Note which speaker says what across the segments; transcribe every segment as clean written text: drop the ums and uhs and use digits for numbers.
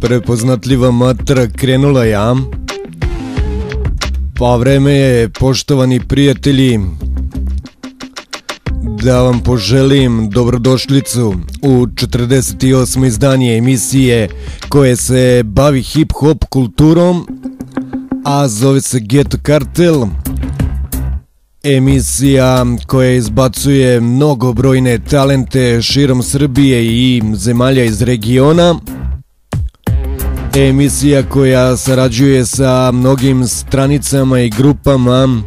Speaker 1: prepoznatljiva matra krenula ja. Pa vreme je, poštovani prijatelji, da vam poželim dobrodošlicu u 48. izdanje emisije koje se bavi hip-hop kulturom, a zove se Ghetto Cartel. Emisija koja izbacuje mnogobrojne talente širom Srbije i zemalja iz regiona. Emisija koja sarađuje sa mnogim stranicama i grupama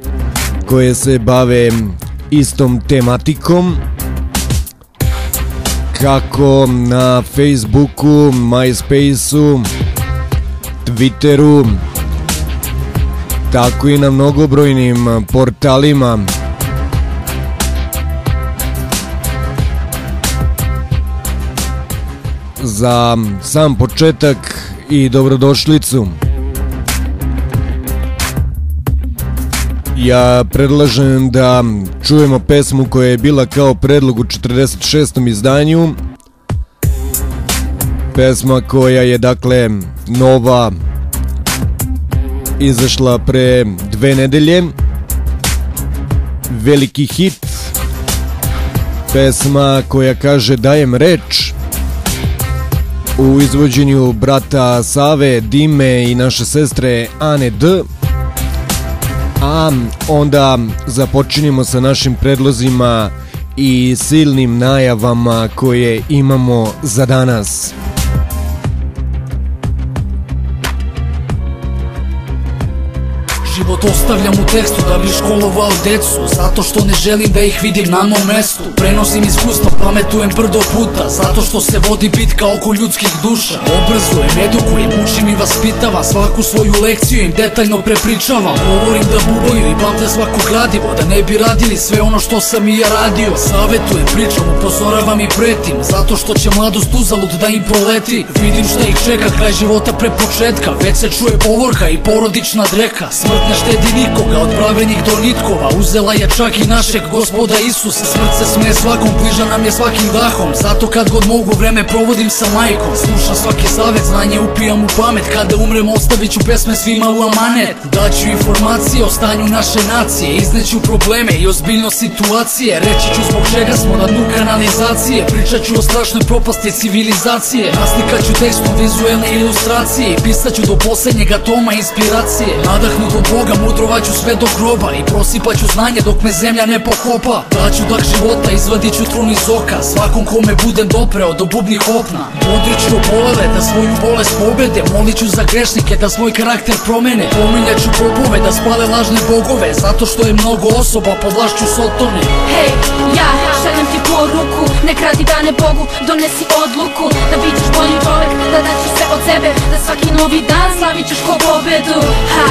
Speaker 1: koje se bave istom tematikom, kako na Facebooku, MySpaceu, Twitteru, tako i na mnogobrojnim portalima. Za sam početak i dobrodošlicu ja predlažem da čujemo pesmu koja je bila kao predlog u 46. izdanju. Pesma koja je dakle nova, izašla pre 2 nedelje. Veliki hit. Pesma koja kaže dajem reč, u izvođenju brata Save, Dime i naše sestre Ane D. A onda započinimo sa našim predlozima i silnim najavama koje imamo za danas.
Speaker 2: Život ostavljam u tekstu da bi školovao decu, zato što ne želim da ih vidim na mom mestu. Prenosim iskustvo, pametujem brdo puta, zato što se vodi bitka oko ljudskih duša. Obrazujem, edukujem, učim i vaspitavam, svaku svoju lekciju im detaljno prepričavam. Govorim da buboju i pamte svako gradivo, da ne bi radili sve ono što sam i ja radio. Savetujem, pričam, upozoravam i pretim, zato što će mladost uzalud da im proleti. Vidim šta ih čeka, kraj života pre početka, već se čuje povorka i porodična dreka. Ne štedi nikoga, od pravenih do nitkova, uzela je čak i našeg gospoda Isusa. Smrt se smeje svakom, bliža nam je svakim dahom, zato kad god mogu vreme provodim sa majkom. Slušam svaki savet, znanje upijam u pamet, kada umrem ostavit ću pesme svima u amanet. Daću informacije o stanju naše nacije, izneću probleme i ozbiljnost situacije. Reći ću zbog čega smo na dnu kanalizacije, pričat ću o strašnoj propasti civilizacije. Naslikaću tekstom vizuelne ilustracije i pisaću do posljednjeg atoma inspiracije. Nadahnut od Boga mudrovaću sve do groba i prosipaću znanje dok me zemlja ne pokopa. Daću dah života, izvadit ću trun iz oka, svakom kome budem dopreo do bubnih opna. Bodrit ću obolele da svoju bolest pobede, molit ću za grešnike da svoj karakter promene. Pominjat ću popove da spale lažne bogove, zato što je mnogo osoba pod vlašću Sotone.
Speaker 3: Hej, ja šaljem ti poruku, ne kradi dane Bogu, donesi odluku da bit ćeš bolji čovek, da daćeš sve od sebe, da svaki novi dan slavit ćeš ko pobedu. Ha,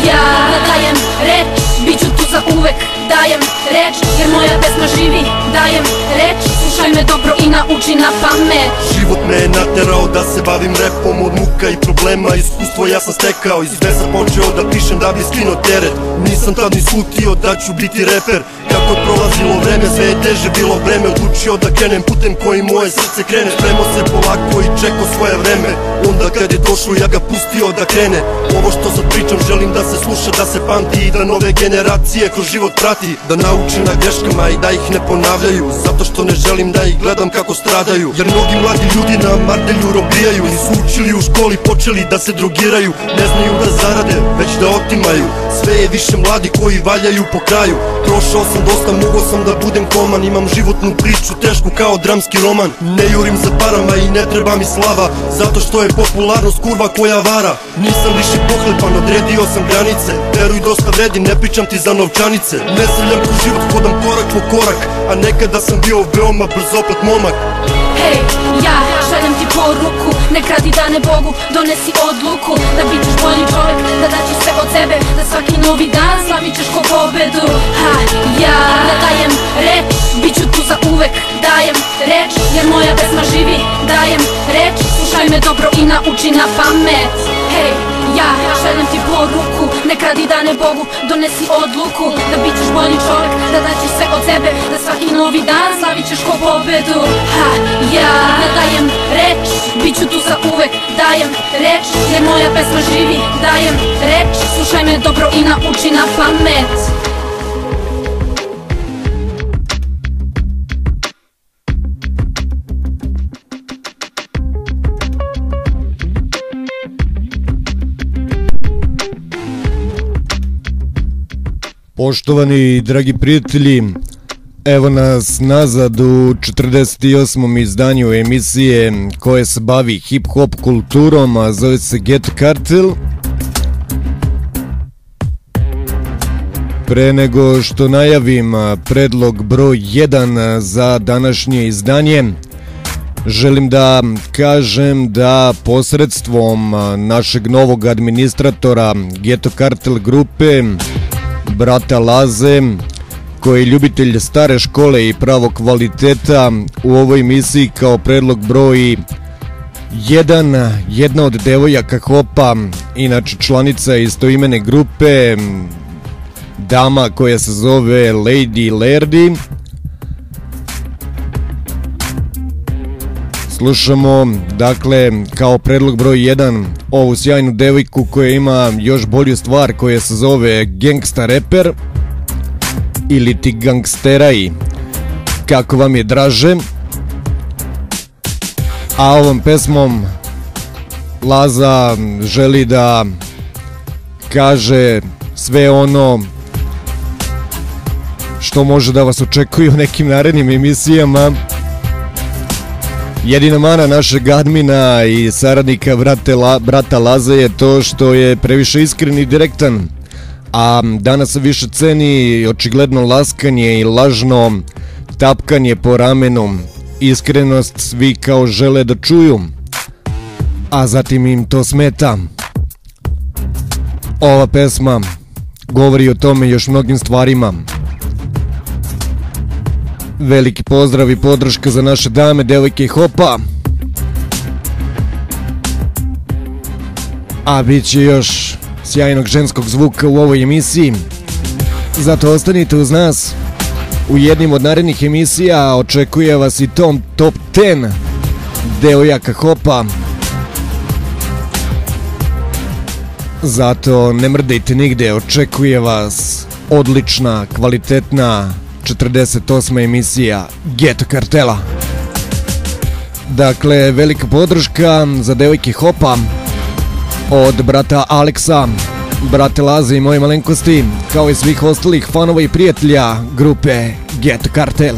Speaker 3: ja dajem reč, bit ću tu za uvek, dajem reč, jer moja pesma živi, dajem reč, slušaj me dobro i nauči na pamet.
Speaker 4: Život me je naterao da se bavim repom, od muka i problema iskustvo ja sam stekao. Iz veza počeo da pišem da bi skinuo teret, nisam tad ni slutio da ću biti reper. Kako je prolazilo vreme, sve je teže bilo vreme, odlučio da krenem putem koji moje srce krene. Spremao se polako i čekao svoje vreme, onda kad je došlo ja ga pustio da krene. Ovo što sad pričam želim da se sluša, da se pamti i da nove generacije kroz život prati. Da nauče na greškama i da ih ne ponavljaju, zato što ne želim da ih gledam kako stradaju. Jer mnogi mladi ljudi na mardelju robijaju, nisu učili u školi, počeli da se drogiraju. Ne znaju da zarade, već da otimaju. Sve je više mladi koji valjaju po kraju. Prošao sam dosta, mogao sam da budem koman, imam životnu priču tešku kao dramski roman. Ne jurim za parama i ne treba mi slava, zato što je popularnost kurva koja vara. Nisam više pohlepan, odredio sam granice, veruj dosta vredi, ne pričam ti za novčanice. Ne srljam kroz život, hodam korak po korak, a nekada sam bio veoma brzoplet momak.
Speaker 3: Hej, ja šaljem ti poruku, ne kradi dane Bogu, donesi odluku da bit ćeš bolji čovek, da daćeš sve od sebe, da svaki novi dan slavit ćeš ko pobedu. Ha, ja dajem reč, bit ću tu za uvek, dajem reč, jer moja pesma živi, dajem reč, slušaj me dobro i nauči na pamet. Hej, ja šaljem ti poruku, ne kradi dane Bogu, donesi odluku da bit ćeš bolji čovek, da daćeš sve od sebe, da svaki novi dan slavit ćeš ko pobedu. Ha, ja dajem reč, bit ću tu za uvek, dajem reč, gdje moja pesma živi. Dajem reč, slušaj me dobro i nauči na pamet.
Speaker 1: Poštovani i dragi prijatelji, evo nas nazad u 48. izdanju emisije koje se bavi hip-hop kulturom, a zove se Ghetto Cartel. Pre nego što najavim predlog broj 1 za današnje izdanje, želim da kažem da posredstvom našeg novog administratora Ghetto Cartel grupe, brata Laze, koji je ljubitelj stare škole i pravog kvaliteta, u ovoj emisiji kao predlog broj 1, jedna od devojaka hopa, inače članica istoimene grupe, dama koja se zove Lady Lerdy. Slušamo, dakle, kao predlog broj 1 ovu sjajnu devojku koja ima još bolju stvar koja se zove Gangsta Rapper ili ti Gangsteraj, kako vam je draže. A ovom pesmom Laza želi da kaže sve ono što može da vas očekuje u nekim narednim emisijama. Jedina mana našeg admina i saradnika brata Laze je to što je previše iskren i direktan, a danas se više ceni očigledno laskanje i lažno tapkanje po ramenu. Iskrenost svi kao žele da čuju, a zatim im to smeta. Ova pesma govori o tome i još mnogim stvarima. Veliki pozdrav i podrška za naše dame, devojke i hopa. A bit će još sjajnog ženskog zvuka u ovoj emisiji. Zato ostanite uz nas. U jednim od narednih emisija očekuje vas i top 10 devojaka hopa. Zato ne mrdajte nigde, očekuje vas odlična, kvalitetna 48. emisija Ghetto Cartela. Dakle, velika podrška za devojke hopa od brata Aleksa, brate Laze i moje malenkosti, kao i svih ostalih fanova i prijatelja grupe Ghetto Cartel.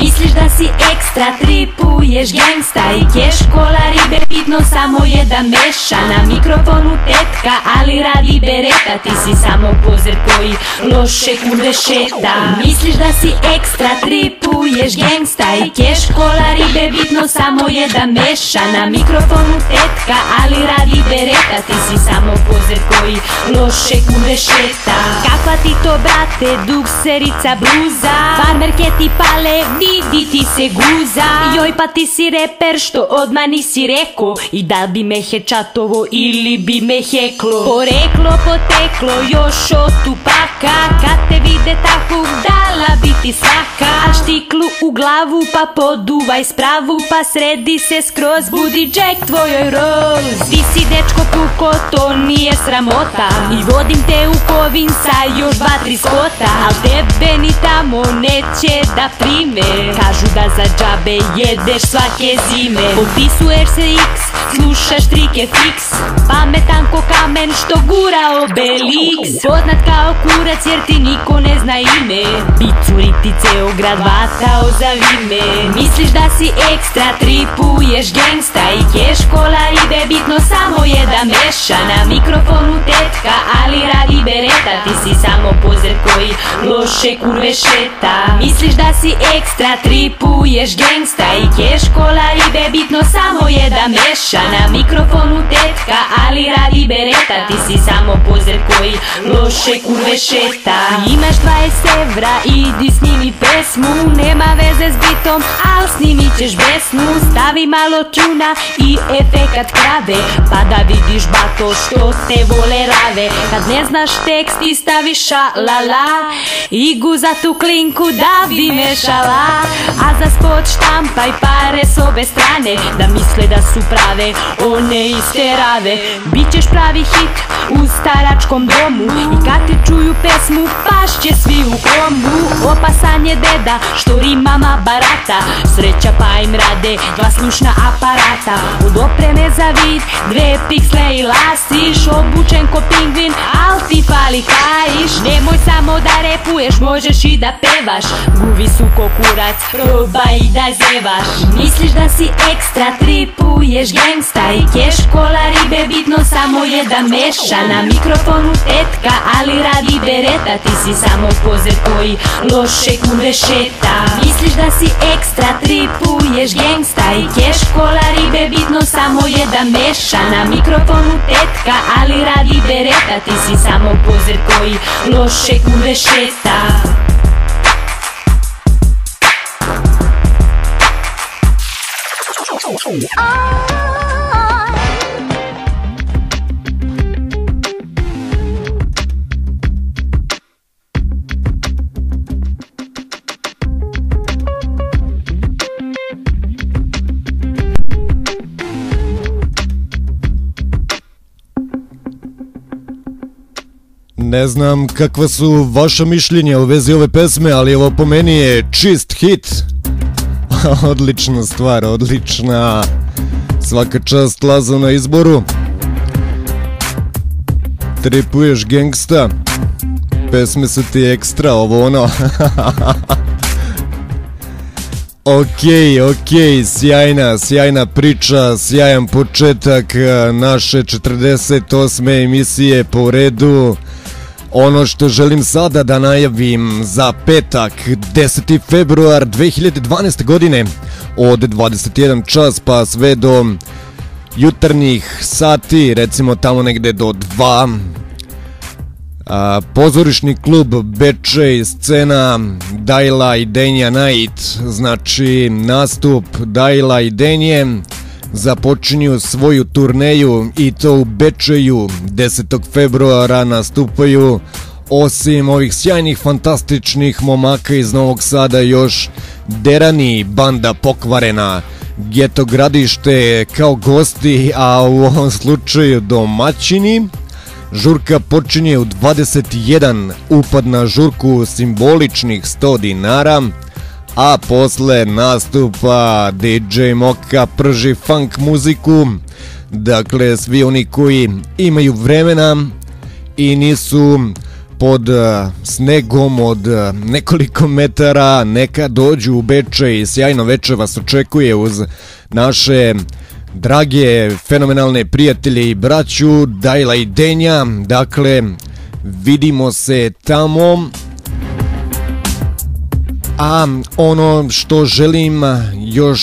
Speaker 5: Misliš da si ekstra, tripuješ gangsta i keš, kola ribe bitno samo je da meša. Na mikrofonu tetka, ali radi bereta, ti si samo pozer koji loše kurve šeta. Misliš da si ekstra, tripuješ gangsta i keš, kola ribe bitno samo je da meša. Na mikrofonu tetka, ali radi bereta, ti si samo pozer koji loše kurve šeta. Kakva ti to brate, dukserica bluza, farmerke ti pale, vidi ti se guza. Joj pa ti si reper što odmah nisi reko, i da bi me hečatovo ili bi me heklo. Poreklo poteklo još od Tupaka, kad te vide takvog dala bi ti svaka. Štiklu u glavu pa poduvaj spravu, pa sredi se skroz, budi Jack tvojoj Rose. Ti si dečko puko, to nije sramota, i vodim te u Kovin sa još 2-3 skota. Al tebe ni tamo neće da prime, kažu da za džabe jedeš svake zime. Popisuješ se X, slušaš trike fix, pametan ko kamen što gura Obelix. Poznat kao kurac jer ti niko ne zna ime, picuri ti ceo grad vatao za vime. Misliš da si ekstra, tripuješ gangsta i keš, kola ribe bitno samo je da meša. Na mikrofonu tetka, ali radi bereta, ti si samo pozer koji loše kurve šeta. Misliš da si ekstra, tripuješ gangsta i keš, kola ribe bitno samo je da meša. Na mikrofonu tetka, ali radi bereta, ti si samo pozer koji loše kurve šeta. Imaš 20 evra idi snimi pesmu, nema veze s bitom, al snimit ćeš besnu. Stavi malo čuna i efekat krave, pa da vidiš bato što te vole rave. Kad ne znaš tekst i staviš šalala i guza tu klinku da bi mešala. A za spot štampaj pare s obe strane, da misle da su prave one iste rave. Bićeš pravi hit u staračkom domu i kad ti čuju pesmu pašće svi u komu. Opasan je deda što rimama barata, sreća pa im rade dva slušna aparata. Od opreme za vid, dve piksle i lasiš, obučen ko pingvin, al ti fali kajiš. Nemoj samo da repuješ, možeš i da pevaš, guvi su ko kurac, probaj i da zevaš. Misliš da si ekstra, tripuješ gangsta i keš, kola ribe, bitno samo je da meša. Na mikrofonu tetka, ali radi bereta, ti si samo pozer koji loše kunde šeta. Misliš da si ekstra, tripuješ gangsta i keš, kola ribe, bitno samo je da meša. Na mikrofonu tetka, ali radi bereta, ti si samo pozer koji loše kunde šeta.
Speaker 1: Ne znam kakva su vaša mišljenja u vezi ove pesme, ali ovo po meni je čist hit. Odlična stvar, odlična. Svaka čast Lazo na izboru. Tripuješ gangsta, pesme su ti ekstra, ovo ono. Ok, sjajna priča, sjajan početak naše 48. emisije po redu. Ono što želim sada da najavim za petak, 10. februar 2012. godine od 21 čas pa sve do jutarnjih sati, recimo tamo negde do 2. Pozorišni klub Bečej, scena Dajla i Denja Night, znači nastup Dajla i Denje započinju svoju turneju i to u Bečeju. 10. februara nastupaju, osim ovih sjajnih fantastičnih momaka iz Novog Sada, još Derani, banda Pokvarena, Geto Gradište kao gosti, a u ovom slučaju domaćini. Žurka počinje u 21, upad na žurku simboličnih 100 dinara, a posle nastupa DJ Moka prži funk muziku. Dakle, svi oni koji imaju vremena i nisu pod snegom od nekoliko metara, neka dođu u Bečej. Sjajno veče vas očekuje uz naše drage, fenomenalne prijatelje i braću Dajla i Denja. Dakle, vidimo se tamo. A ono što želim još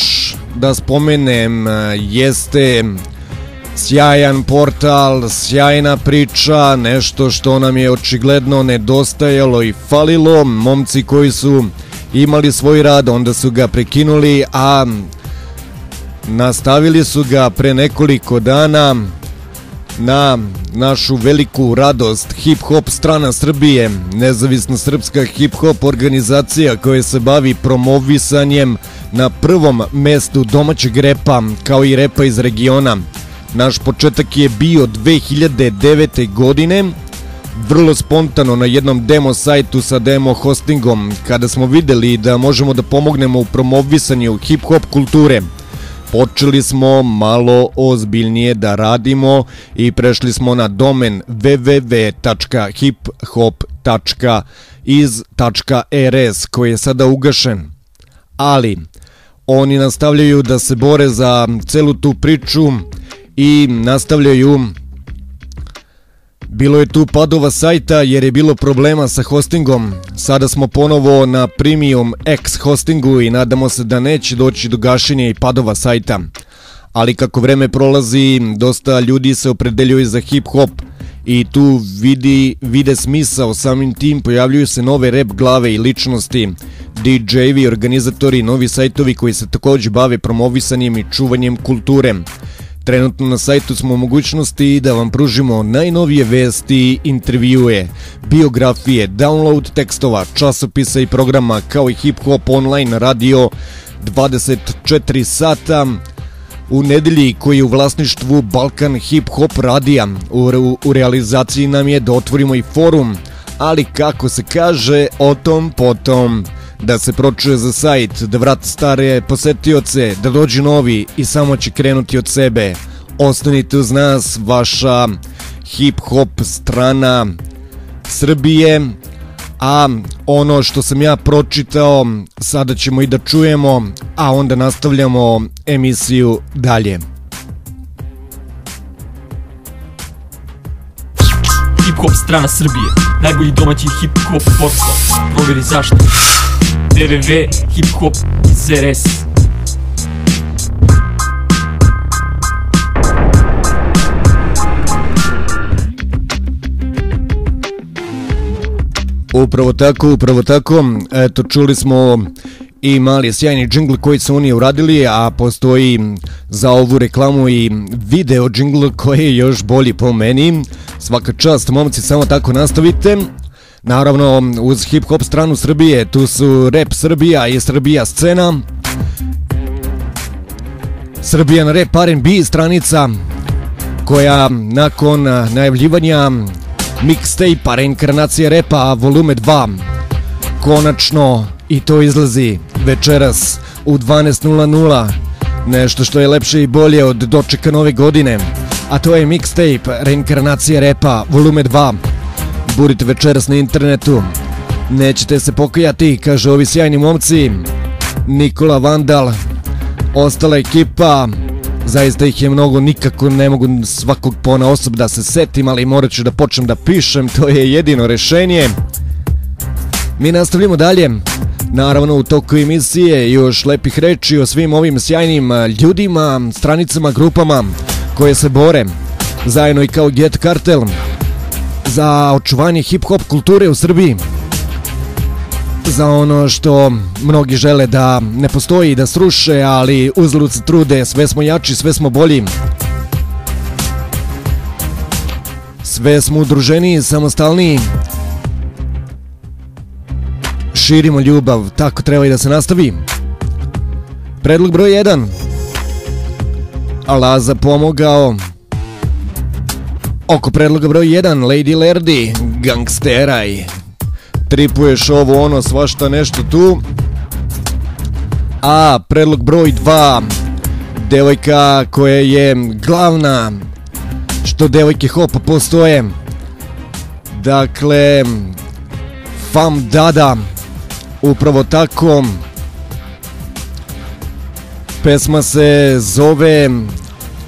Speaker 1: da spomenem jeste sjajan portal, sjajna priča, nešto što nam je očigledno nedostajalo i falilo. Momci koji su imali svoj rad, onda su ga prekinuli, a nastavili su ga pre nekoliko dana na našu veliku radost. Hip Hop strana Srbije, nezavisna srpska hip hop organizacija koja se bavi promovisanjem na prvom mestu domaćeg repa kao i repa iz regiona. Naš početak je bio 2009. godine, vrlo spontano na jednom demo sajtu sa demo hostingom, kada smo videli da možemo da pomognemo u promovisanju hip hop kulture. Počeli smo malo ozbiljnije da radimo i prešli smo na domen www.hiphop.iz.rs koji je sada ugašen. Ali oni nastavljaju da se bore za celu tu priču i nastavljaju. Bilo je tu padova sajta jer je bilo problema sa hostingom. Sada smo ponovo na Premium X hostingu i nadamo se da neće doći do gašenja i padova sajta. Ali kako vreme prolazi, dosta ljudi se opredeljuje za hip hop i tu vide smisao, samim tim pojavljuju se nove rap glave i ličnosti, DJ-evi, organizatori, novi sajtovi koji se takođe bave promovisanjem i čuvanjem kulture. Trenutno na sajtu smo u mogućnosti da vam pružimo najnovije vesti, intervjue, biografije, download tekstova, časopisa i programa, kao i hip-hop online radio 24 sata u nedelji, koji je u vlasništvu Balkan Hip Hop radija. U realizaciji nam je da otvorimo i forum, ali kako se kaže, o tom potom. Da se pročuje za sajt, da vrati stare posetioce, da dođu novi i samo će krenuti od sebe. Ostanite uz nas, vaša hip-hop strana Srbije. A ono što sam ja pročitao, sada ćemo i da čujemo, a onda nastavljamo emisiju dalje.
Speaker 6: Hip-hop strana Srbije, najbolji domaći hip-hop podcast. Provjeri zašto. www.hiphop.rs.
Speaker 1: Upravo tako. Eto, čuli smo i mali sjajni džingl koji su oni uradili, a postoji za ovu reklamu i video džingl koji je još bolji po meni. Svaka čast, momci, samo tako nastavite. Naravno, uz hip-hop stranu Srbije, tu su Rap Srbija i Srbija scena. Srbija na Rap R&B stranica, koja nakon najavljivanja mixtape-a Reinkarnacija repa volume 2 konačno i to izlazi večeras u 12:00. Nešto što je lepše i bolje od dočeka nove godine, a to je mixtape Reinkarnacija repa volume 2. Budite večeras na internetu, nećete se pokajati, kaže ovi sjajni momci. Nikola Vandal, ostala ekipa, zaista ih je mnogo, nikako ne mogu svakog ponaosob da se setim, ali morat ću da počnem da pišem, to je jedino rešenje. Mi nastavljamo dalje, naravno u toku emisije još lepih reči o svim ovim sjajnim ljudima, stranicama, grupama koje se bore zajedno i kao Get Cartel za očuvanje hip-hop kulture u Srbiji, za ono što mnogi žele da ne postoji, da sruše, ali uzalud se trude, sve smo jači, sve smo bolji, sve smo udruženiji, samostalniji, širimo ljubav, tako treba i da se nastavi. Predlog broj 1, Laza pomogao. Oko predloga broj 1, Lady Lerdy, Gangsteraj. Tripuješ ovo ono, svašta nešto tu. A predlog broj 2, devojka koja je glavna što devojke hopa postoje. Dakle, Fam Dada, upravo tako. Pesma se zove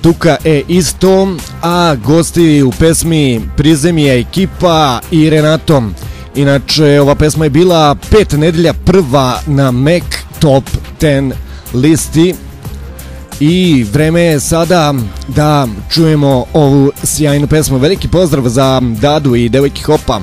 Speaker 1: Tuka isto, a gosti u pesmi Prizemlje ekipa i Renato. Inače, ova pesma je bila 5 nedelja prva na Mac Top 10 listi i vreme je sada da čujemo ovu sjajnu pesmu. Veliki pozdrav za Dadu i devojki hopa.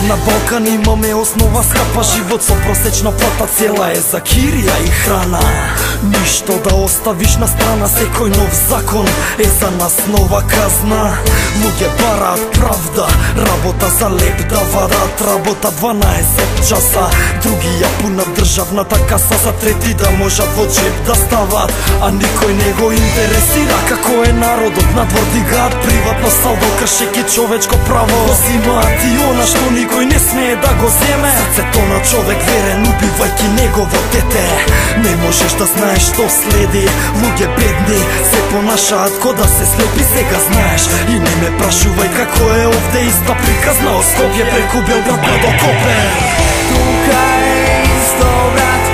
Speaker 7: Na Balkan imame osnova skapa, život so prosečna plata, cijela je za kirija i hrana. Ništo da ostaviš na strana, sekoj nov zakon, za nas nova kazna. Luge barat pravda, rabota za lep da varat, rabota 12 časa. Drugi ja puna državната kasa, za трети да можат во джеб да стават. А никој не го интересира како е народот, надвор дигаат приватно салдо, кршеки човечко право. Зимаат и она што никој не смее да го земе. Срцето на човек верен, убивајќи негово дете. Не можеш да знаеш што следи, луѓе бедни се понашаат ко да се слепи. Сега знаеш и не ме прашувај како е овде иста приказна од Скопје преку Белград па до Копер. Тука е исто брат,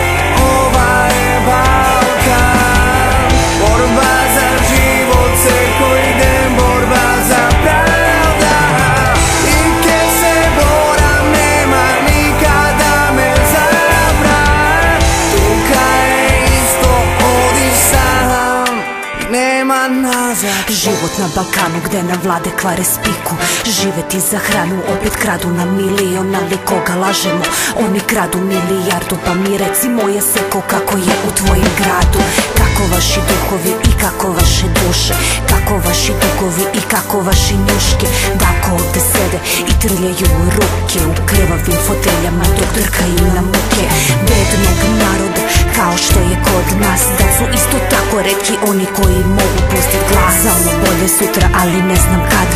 Speaker 7: ова е Балкан. Борба за живот секој ден, борба за правда. И ке се борам, нема никада ме забран. Тука е исто, оди сам, нема назад.
Speaker 5: Život na Balkanu gde nam vlade kvare spiku, živeti za hranu, opet kradu na milion, ali koga lažemo, oni kradu milijardu. Pa mi reci moje seko kako je u tvojim gradu, kako vaši duhovi i kako vaše duše, kako vaši dugovi i kako vaši njuške. Dako ovde sede i trljaju ruke u krvavim foteljama dok drkaju na muke bednog naroda, kao što je kod nas. Da su isto tako retki oni koji mogu pustit glas za ono bolje sutra, ali ne znam kad.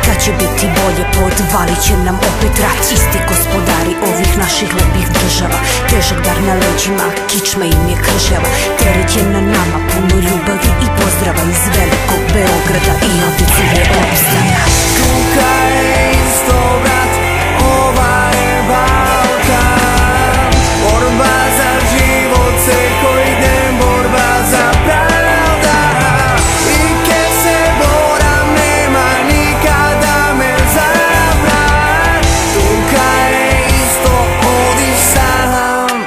Speaker 5: Kad će biti bolje, podvalit će nam opet rat. Isti gospodari ovih naših lepih država, težak dar na leđima, kičma im je kržava. Teret je na nama, puno ljubavi i pozdrava iz velikog Beograda i ovdje cilj je opstanak.
Speaker 7: Tuka je isto brat, ova je Balkan. Borba za život sekoj den, borba za pravda. I ke se boram, nema nikada me zabran. Tuka je isto, odi sam.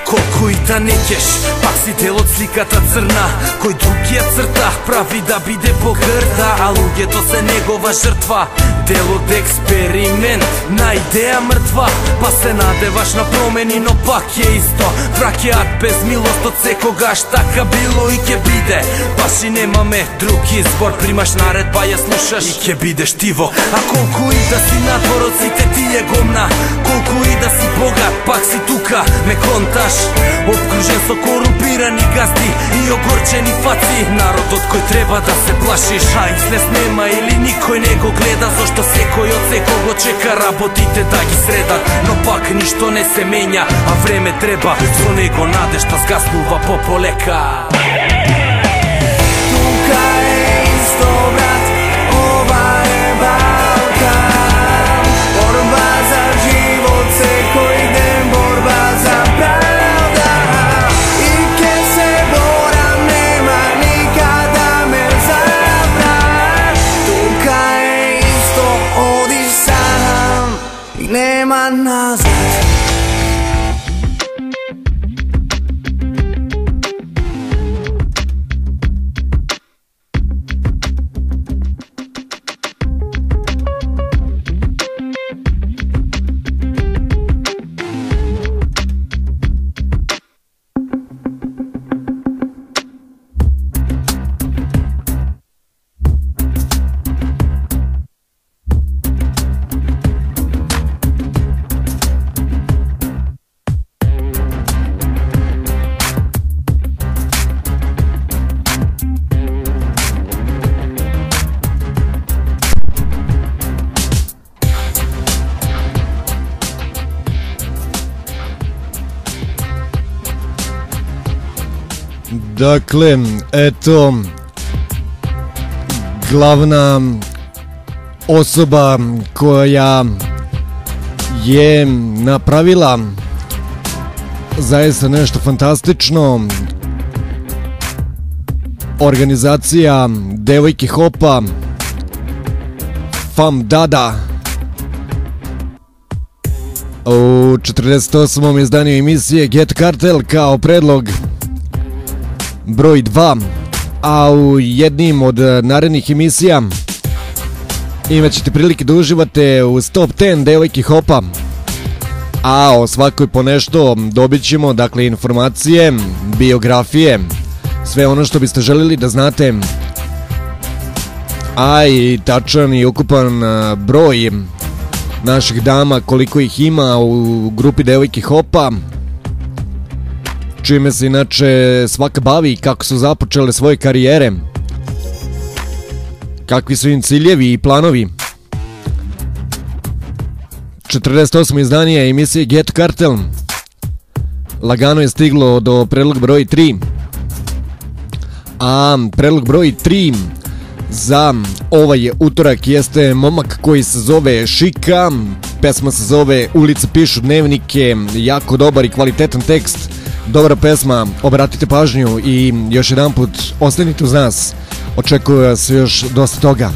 Speaker 7: Колку и да неќеш, пак си дел од сликата црна. Кој друг ја црта, прави да биде погрда, а луѓето се негова жртва. Дел од експеримент, на идеја мртва. Па се надеваш на промени, но пак е исто. Враќаат без милост од секогаш, така било и ќе биде. Баш и немаме друг избор, примаш наредба, ја слушаш и ќе бидеш тиво. А колку и да си надвор од сите тие гомна, колку и да си богат, пак си тука, ме конташ. Обкружен со корумпирани газди и огорчени фаци, народот кој треба да се плашиш. А излез нема или никој не го гледа, зашто секој од секого чека работите да ги средат. Но пак ништо не се менја, а време треба, со него надежта згаснува пополека. Тука е исто брат, ова е Балкан. Борба за живот секој ден, борба за правда. Nema nazad.
Speaker 1: Dakle, eto, glavna osoba koja je napravila zaista nešto fantastično, organizacija Devojke Hopa, Fam Dada, u 48. izdanju emisije Get Cartel kao predlog broj 2, a u jednim od narednih emisija Imat ćete prilike da uživate uz Top 10 devojki hopa. A o svakoj po nešto dobit ćemo, dakle, informacije, biografije, sve ono što biste željeli da znate, a i tačan i ukupan broj naših dama, koliko ih ima u grupi devojki hopa, čime se inače svaka bavi i kako su započele svoje karijere, kakvi su im ciljevi i planovi. 48. izdanje emisije Get Cartel lagano je stiglo do predlog broj 3, a predlog broj 3 za ovaj utorak jeste momak koji se zove Šika. Pesma se zove Ulice pišu dnevnike, jako dobar i kvalitetan tekst, dobra pesma, obratite pažnju i još jedan put ostanite uz nas, očekuje vas još dosta toga.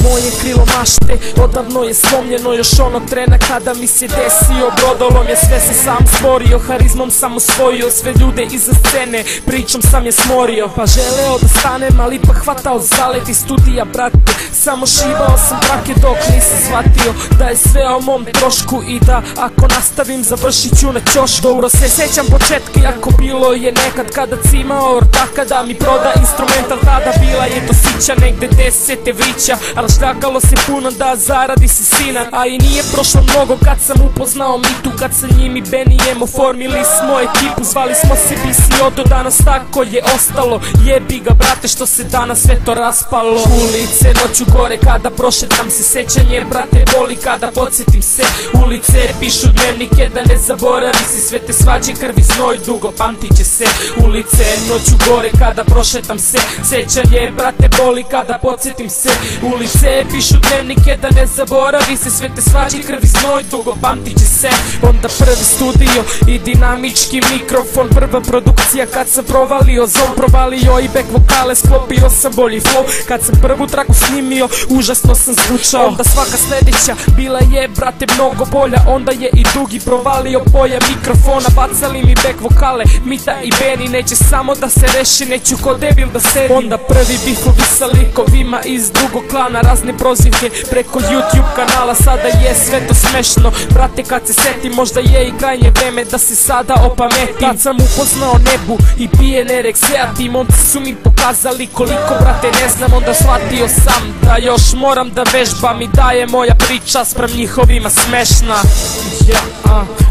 Speaker 8: Moje krilo mašte odavno je slomljeno, još onog trena kada mi se desio brodolom. Je sve se sam stvorio, harizmom sam osvojio sve ljude iza scene, pričom sam je smorio. Pa želeo da stanem, ali ipak hvatao zalet iz studija, brate. Samo šibao sam trake dok nisam shvatio da je sve o mom trošku i da ako nastavim završit ću na ćošku. Dobro se sećam početka, jako bilo je nekad kada cimao ortaka da mi proda instrumental. Tada bila je to sića negde 10 vrića, ali štakalo se puno da zaradi se sina. A i nije prošlo mnogo kad sam upoznao Mitu, kad sa njim i Benijem oformili smo ekipu. Zvali smo se BC Odo, danas tako je ostalo. Jebi ga brate što se danas sve to raspalo. Ulice noću gore kada prošetam se, sećanje brate boli kada podsjetim se. Ulice pišu dnevnike da ne zaboravi se, sve te svađe krvi znoj dugo pamtit će se. Ulice noću gore kada prošetam se, sećanje brate boli kada podsjetim se. Ulice pišu dnevnike da ne zaboravi se, sve te svađe krvi znoj dugo pamtit će se. Onda prvi studio i dinamički mikrofon, prva produkcija kad sam provalio zon, provalio i back vokale, sklopio sam bolji flow. Kad sam prvu traku snimio, užasno sam zvučao. Onda svaka sledeća bila je brate mnogo bolja, onda je i Dugi provalio pojam mikrofona, bacali mi back vokale Mita i Beni, neće samo da se reši, neću ko debil da sedim. Onda prvi bifovi sa likovima iz drugog klana, razne prozivke preko YouTube kanala, sada je sve to smešno. Brate kad se setim, možda je i krajnje vreme da se sada opametim. Tad sam upoznao Nebu i PNR Exea, ti momci su mi pokazali koliko brate ne znam. Onda shvatio sam da još moram da vežbam i da je moja priča sprem njihovima smešna.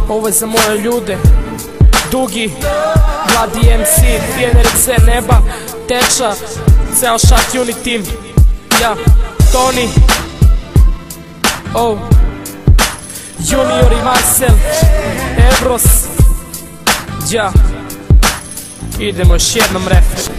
Speaker 8: Ovo je za moje ljude, Dugi, Vladi MC, PNR Exea, Neba, Teča, ceo Šat Uni Team, Toni, Junior i Marcel, Evros. Idemo još jednom refren.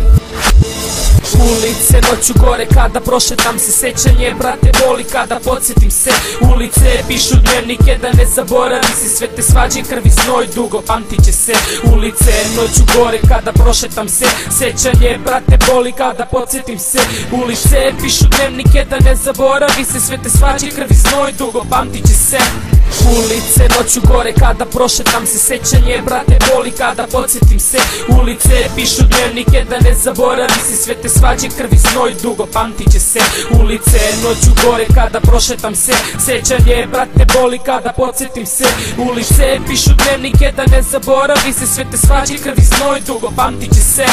Speaker 8: Ulice noću gore kada prošetam se, sećanje brate boli kada podsjetim se. Ulice pišu dnevnike da ne zaboravi se, sve te svađe krvi znoj dugo pamtit će se. Ulice noću gore kada prošetam se, sećanje brate boli kada podsjetim se. Ulice pišu dnevnike da ne zaboravi se, sve te svađe krvi znoj dugo pamtit će se. Ulice noću gore kada prošetam se, sećanje brate boli kada podsjetim se. Ulice pišu dnevnike da ne zaboravi se, sve te svađe krvi znoj dugo pamtit će se. Ulice noću gore kada prošetam se, sećanje brate boli kada podsjetim se. Ulice pišu dnevnike da ne zaboravi se, sve te svađe krvi znoj dugo pamtit će se.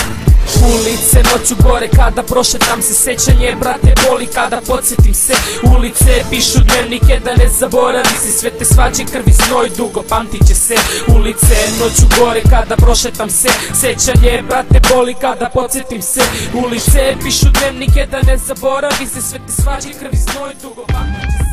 Speaker 8: Ulice noću gore kada prošetam se, sećanje brate boli kada podsjetim se. Ulice pišu dnevnike da ne zaboravi se, sve te svađe krvi znoj dugo pamtit će se. Ulice noću gore kada prošetam se, sećanje brate boli kada podsjetim se. Ulice pišu dnevnike da ne zaboravi se, sve te svađe krvi znoj dugo pamtit će se.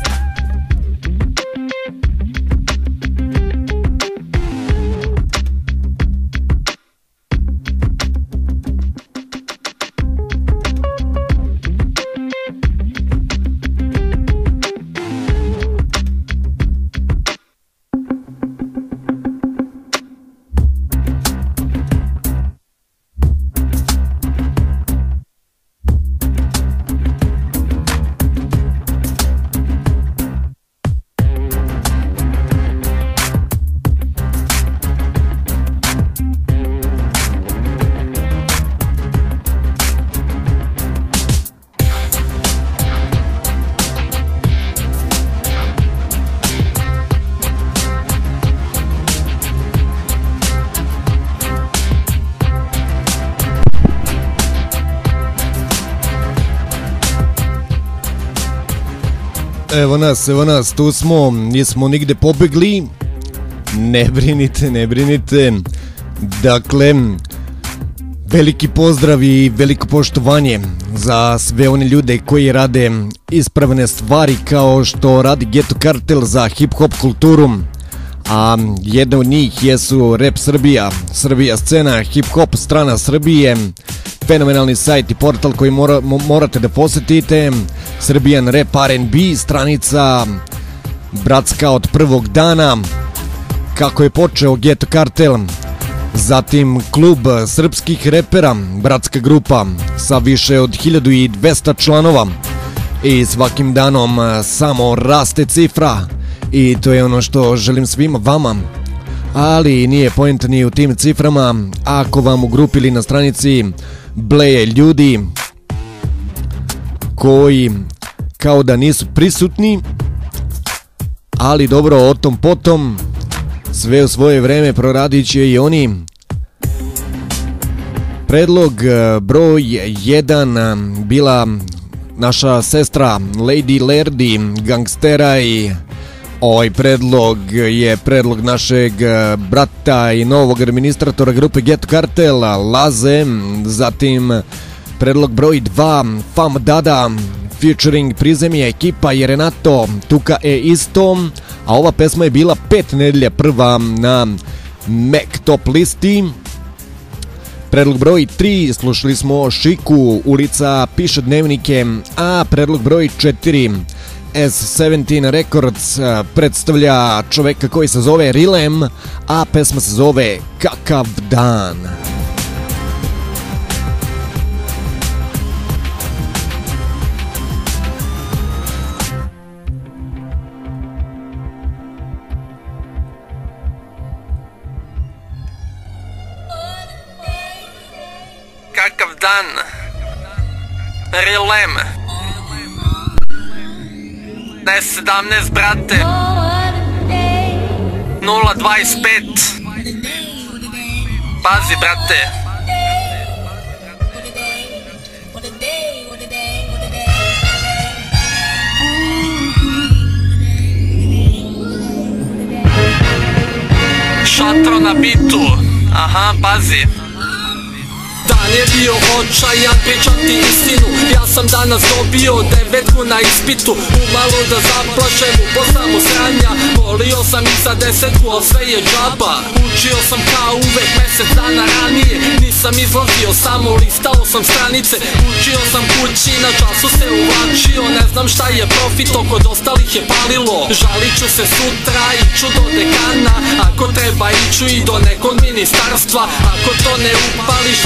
Speaker 1: Evo nas, tu smo, nismo nigde pobegli. Ne brinite. Dakle, veliki pozdrav i veliko poštovanje za sve one ljude koji rade ispravne stvari kao što radi Ghetto Cartel za hip-hop kulturu. A jedna od njih jesu Rap Srbija, Srbija scena, hip-hop strana Srbije, fenomenalni sajt i portal koji morate da posetite, Srbijan Rap R&B, stranica bratska od prvog dana, kako je počeo Ghetto Cartel, zatim klub srpskih repera, bratska grupa sa više od 1200 članova i svakim danom samo raste cifra. I to je ono što želim svima vama, ali nije poenta ni u tim ciframa. Ako vam u grupi ili na stranici bleje ljudi koji kao da nisu prisutni, ali dobro, o tom potom, sve u svoje vreme proradit će i oni. Predlog broj 1 bila naša sestra Lady Lerdy, Gangstera, i ovaj predlog je predlog našeg brata i novog administratora grupe Ghetto Cartel, Laze. Zatim predlog broj 2, Fam Dada featuring Prizemija ekipa i Renato, Tuka e isto. A ova pesma je bila 5 nedelja prva na Mac Top listi. Predlog broj 3, slušali smo Šiku, Ulica piše dnevnike. A predlog broj 4, S17 Records predstavlja čoveka koji se zove Rilem, a pesma se zove Kakav dan.
Speaker 9: Kakav dan, Rilem, S17 brate, 025, pazi brate. Šatro na bitu, aha, pazi. Dan je bio očajan, pričam ti istinu. Ja sam danas dobio 9 na ispitu. Umalo da zaplašem, upo sam u sranja. Molio sam i za 10, al sve je džaba. Učio sam kao uvek mesec dana ranije. Nisam izlazio, samo listao sam stranice. Učio sam kući, na času se uvlačio. Ne znam šta je profit, oko ostalih je palilo. Žalit ću se sutra, iću do dekana. Ako treba iću i do nekog ministarstva. Ako to ne upališ,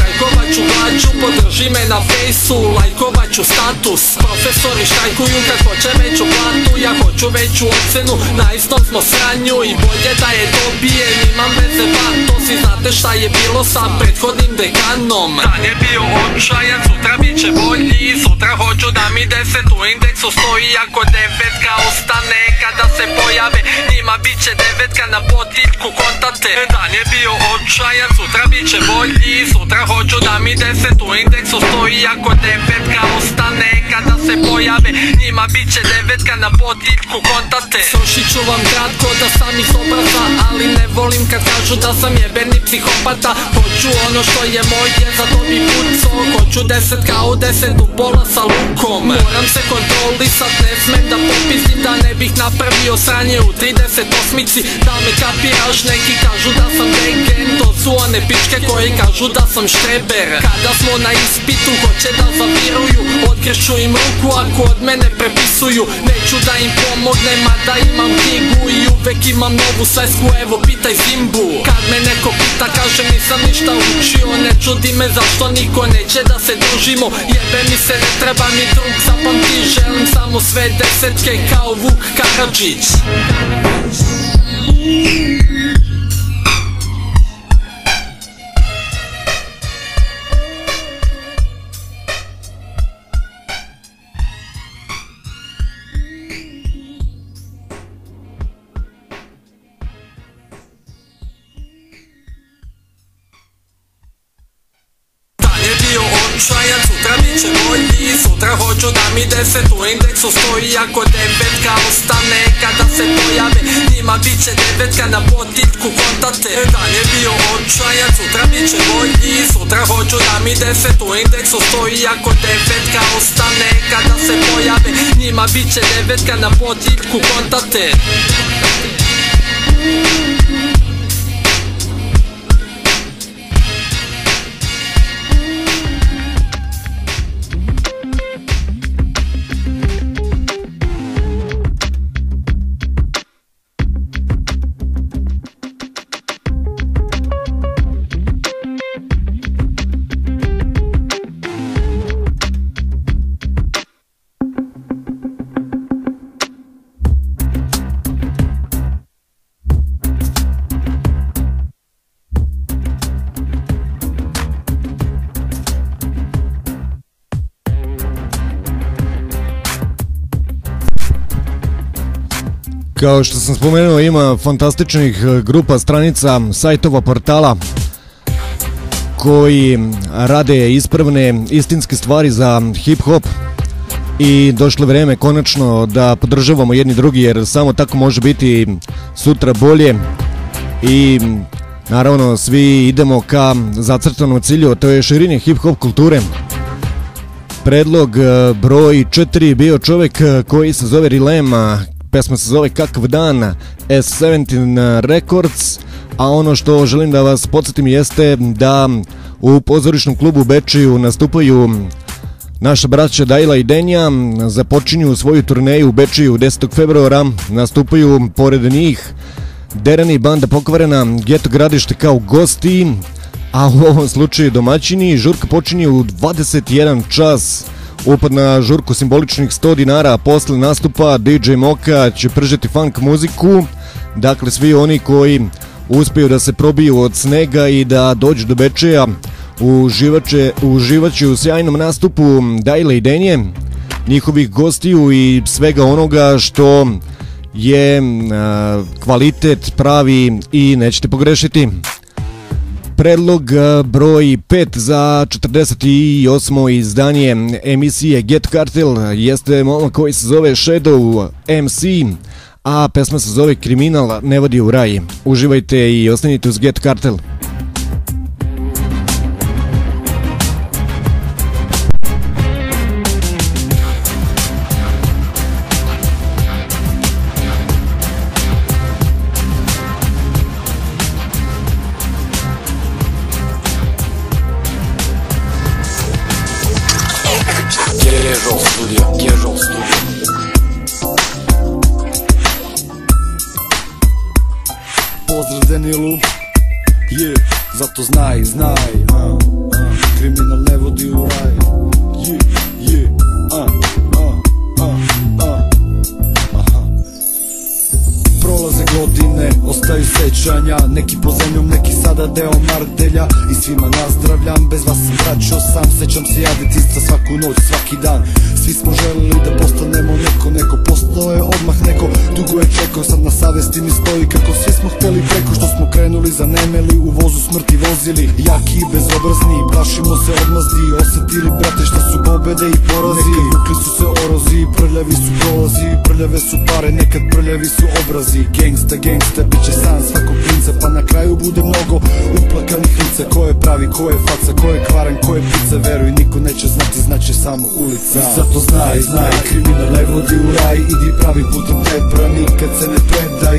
Speaker 9: ću glađu, podrži me na fejsu, lajkovat ću status. Profesori štrajkuju kad hoće veću platu, ja hoću veću ocenu, na istom smo sranju i bolje da je dobijem. Imam veze to si znate šta je bilo sa prethodnim dekanom. Dan je bio očajan, sutra bit će bolji, sutra hoću da mi 10 u indeksu stoji. Ako 9 ostane kada se pojave, njima bit će 9 na potiljku kontate. Dan je bio očajan, sutra bit će bolji, sutra hoću da mi 10 u indeksu stoji. Ako 9 ostane kada se pojave, njima bit će 9 na potiljku kontate. Srušit ću vam kratko da sam iz obraza, ali ne volim kad kažu da sam jebeni psihopata. Hoću ono što je moje, zato bi pucao. Hoću 10 kao 10 u pola sa lukom. Moram se kontrolisat, ne smem da popizim, da ne bih napravio sranje u 38-ici. Da me kapiraš, neki kažu da sam degen, to su one pičke koji kažu da sam štreber. Kada smo na ispitu, hoće da zaviruju, odkrešću im ruku ako od mene prepisuju. Neću da im pomognem, a da imam knjigu i uvek imam novu svesku, evo pitaj Zimbu. Kad me neko pita, kažem nisam ništa učio, ne čudi me zašto niko neće da se družimo. Jebe mi se, ne treba mi drug, zapamti, želim samo sve 10 kao Vuk Karadžić. Sutra bit će bolji. Sutra hoću da mi 10 u indeksu stoji. Ako devetka ostane kada se pojave, njima bit će devetka na potitku kontate. Dan je bio očajan, sutra bit će bolji. Sutra hoću da mi 10 u indeksu stoji. Ako devetka ostane kada se pojave, njima bit će devetka na potitku kontate.
Speaker 1: Kao što sam spomenuo, ima fantastičnih grupa, stranica, sajtova, portala koji rade ispravne, istinske stvari za hip-hop i došlo vreme konačno da podržavamo jedni drugi, jer samo tako može biti sutra bolje i naravno svi idemo ka zacrtanom cilju, to je širenje hip-hop kulture. Predlog broj 4 bio čovjek koji se zove Rilem, pesma se zove Kakav dan, S17 Records, a ono što želim da vas podsjetim jeste da u pozorišnom klubu Bečiju nastupaju naša braća Dajla i Denja, započinju svoju turneju u Bečiju 10. februara, nastupaju pored njih Derani, Banda Pokvarena, Geto Gradište kao gosti, a u ovom slučaju domaćini. Žurka počinje u 21 čas. Upad na žurku simboličnih 100 dinara, posle nastupa DJ Moka će pržeti funk muziku. Dakle, svi oni koji uspiju da se probiju od snega i da dođu do Bečeja uživaće u sjajnom nastupu Dajle i Denje, njihovih gostiju i svega onoga što je kvalitet pravi i nećete pogrešiti. Predlog broj 5 za 48. izdanje emisije Get Cartel jeste momak koji se zove Shadow MC, a pesma se zove Kriminal ne vodi u raj. Uživajte i ostanite uz Get Cartel.
Speaker 10: Zato znaj, kriminal ne vodi u raj. Prolaze godine, ostaju sećanja, neki po zemljom, neki sada deo martelja. I svima nazdravljam, bez vas sam vraćao sam. Sećam se ja detinjstva svaku noć, svaki dan. Svi smo želeli da postanemo neko postao je odmah neko. Dugo je čekao, sad na savesti mi stoji kako svi smo hteli preko što smo krenuli za nemeli, u vozu smrti vozili. Jaki i bezobrazni, plašimo se odmazdi, osetili brate šta su pobede i porazi. Nekad vukli su se orozi, prljavi su prolazi, prljave su pare, nekad prljavi su obrazi. Gangsta, bit će san svakog klinca, pa na kraju bude mnogo uplakanih lica. Ko je pravi, ko je faca, ko je kvaren, ko je pizza, veruj niko neće znati, znaće samo ulica. Zato znaj, kriminal ne vodi u raj, idi pravi putem tebra, nikad se ne predaj.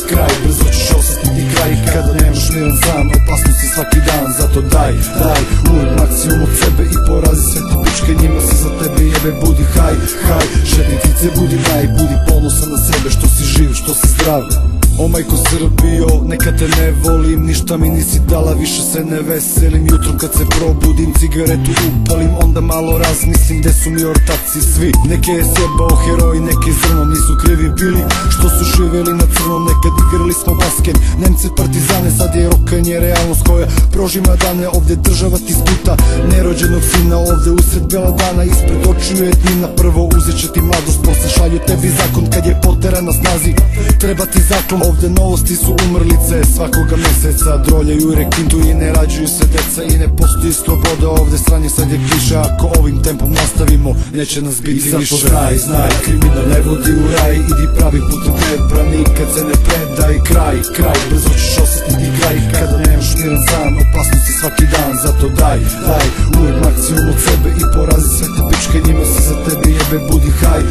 Speaker 10: Kraj, brzo ćeš osjetiti kraj, kada nemaš miran sam, opasnosti svaki dan. Zato daj, uvijek maksimum od sebe i porazi sve ti pičke, njima se za tebe jebe. Budi haj, šetnicice budi naj, budi ponosan na sebe što si živ, što si zdrav. O majko Srbijo, neka te ne volim, ništa mi nisi dala, više se ne veselim. Jutrom kad se probudim, cigaretu upalim, onda malo razmislim gde su mi ortaci svi. Neke je sjebao heroj, neke zrnom, nisu krivi bili što su živjeli na crnom. Nekad igrali smo basket, Nemce partizane, sad je rokanje realnost koja prožima dane. Ovdje država ti sputa nerođenog sina, ovdje usred bela dana, ispred očiju je dnina. Prvo uzet će ti mladost, posle šalju tebi zakon kad je potera na snazi. Treba ti zaklon, ovde novosti su umrlice svakoga meseca. Droljaju rekintu i ne rađuju se deca i ne postoji sloboda ovde, sranje sad je kliše. Ako ovim tempom nastavimo neće nas biti više. I zato znaj, kriminal ne vodi u raj. Idi pravi putem tebra, nikad se ne predaj. Kraj, brzo ćeš osjetiti kraj. Kada nemaš miran san, opasnosti svaki dan. Zato daj, uvek maksimum od sebe i porazi sve te pičke, njima se za tebe jebe. Budi haj,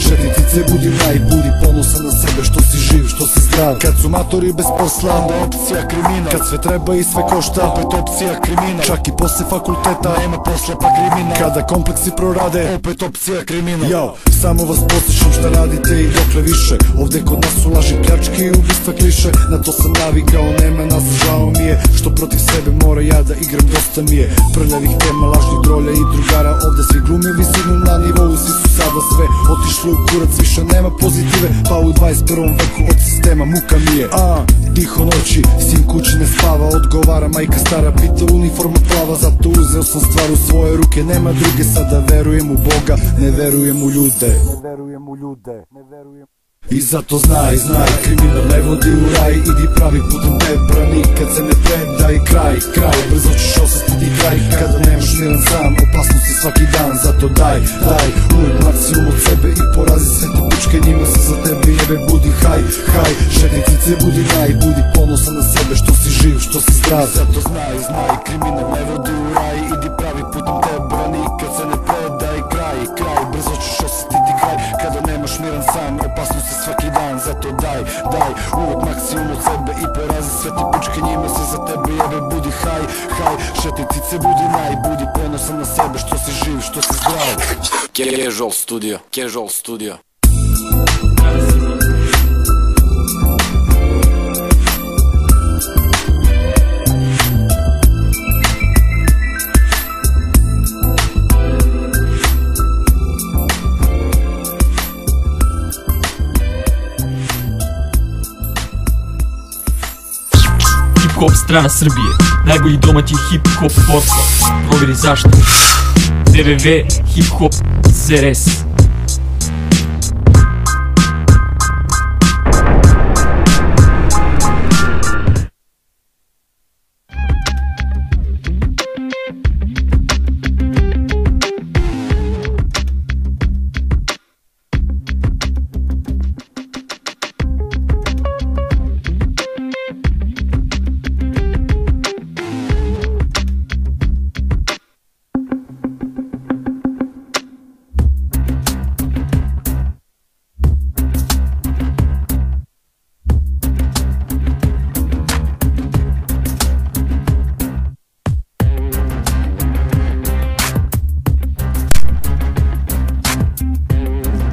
Speaker 10: šetitice, budi naj. Budi ponosan na sebe što si živ, što si zdrav. Kad su matori bez posla, onda opcija kriminal. Kad sve treba i sve košta, opet opcija kriminal. Čak i posle fakulteta, nema posla pa kriminal. Kada kompleksi prorade, opet opcija kriminal. Jao, samo vas poslušam šta radite i dokle više. Ovde kod nas su laži, pljačke i ubistva kliše. Na to sam navikao, nema nas, žao mi je što protiv sebe mora ja da igram, dosta mi je prljavih tema, lažnih drolja i drugara. Ovde svi glume visinu na nivou, svi su sada sve otišli u kurac, više nema pozitive. Pa u 21. veku od sistema muka mi je. Tiho noći, sin kući ne spava, odgovara majka stara, pita uniforma plava. Zato uzeo sam stvar u svoje ruke, nema druge, sada verujem u Boga, ne verujem u ljude. I zato znaj, kriminal ne vodi u raj. Idi pravi putem tebra, nikad se ne predaj. Kraj, brzo ćeš osjetiti kraj. Kada nemaš miran san, opasnosti svaki dan. Zato daj, uvek maksimum od sebe i porazi sve te pičke, njima se za tebe jebe. Budi haj, šetitice, budi naj. Budi ponosan na sebe što si živ, što si zdrav. Zato znaj, kriminal ne vodi u raj. Idi pravi putem tebra, nikad se ne predaj. Kraj, brzo ćeš osjetiti kraj. Kada nemaš miran san, opasnosti svaki dan. Zato daj, uvek maksimum od sebe i porazi sve te pičke, njima se za tebe jebe. Budi haj, šetitice, budi naj. Budi ponosan na sebe što si živ, što si zdrav.
Speaker 11: Casual Studio.
Speaker 6: Hip-hop strana Srbije, najbolji domaći hip-hop portal. Proveri zašto. www.hiphop.zrs.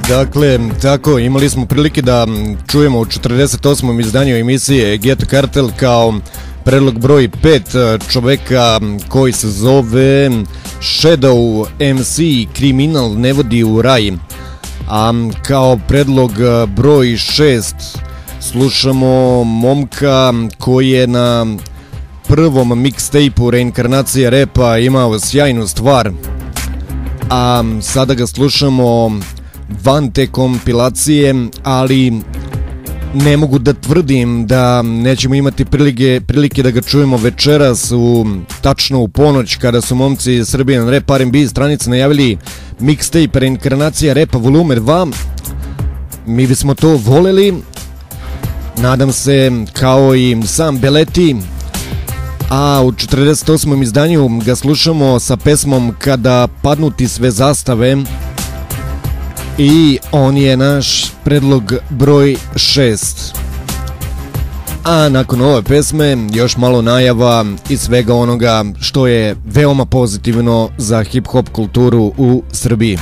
Speaker 1: Dakle, tako, imali smo prilike da čujemo u 48. izdanju emisije Ghetto Cartel kao predlog broj 5 čoveka koji se zove Shadow MC, Kriminal ne vodi u raj. A kao predlog broj 6 slušamo momka koji je na prvom mixtape-u Reinkarnacija repa imao sjajnu stvar, a sada ga slušamo van te kompilacije, ali ne mogu da tvrdim da nećemo imati prilike da ga čujemo večeras tačno u ponoć, kada su momci Serbian Rap R&B stranice najavili mixtape Reinkarnacija repa volume 2. Mi bismo to voleli, nadam se, kao i sam Beleti, a u 48. izdanju ga slušamo sa pesmom Kada padnu ti sve zastave i on je naš predlog broj 6. A nakon ove pesme još malo najava i svega onoga što je veoma pozitivno za hip-hop kulturu u Srbiji.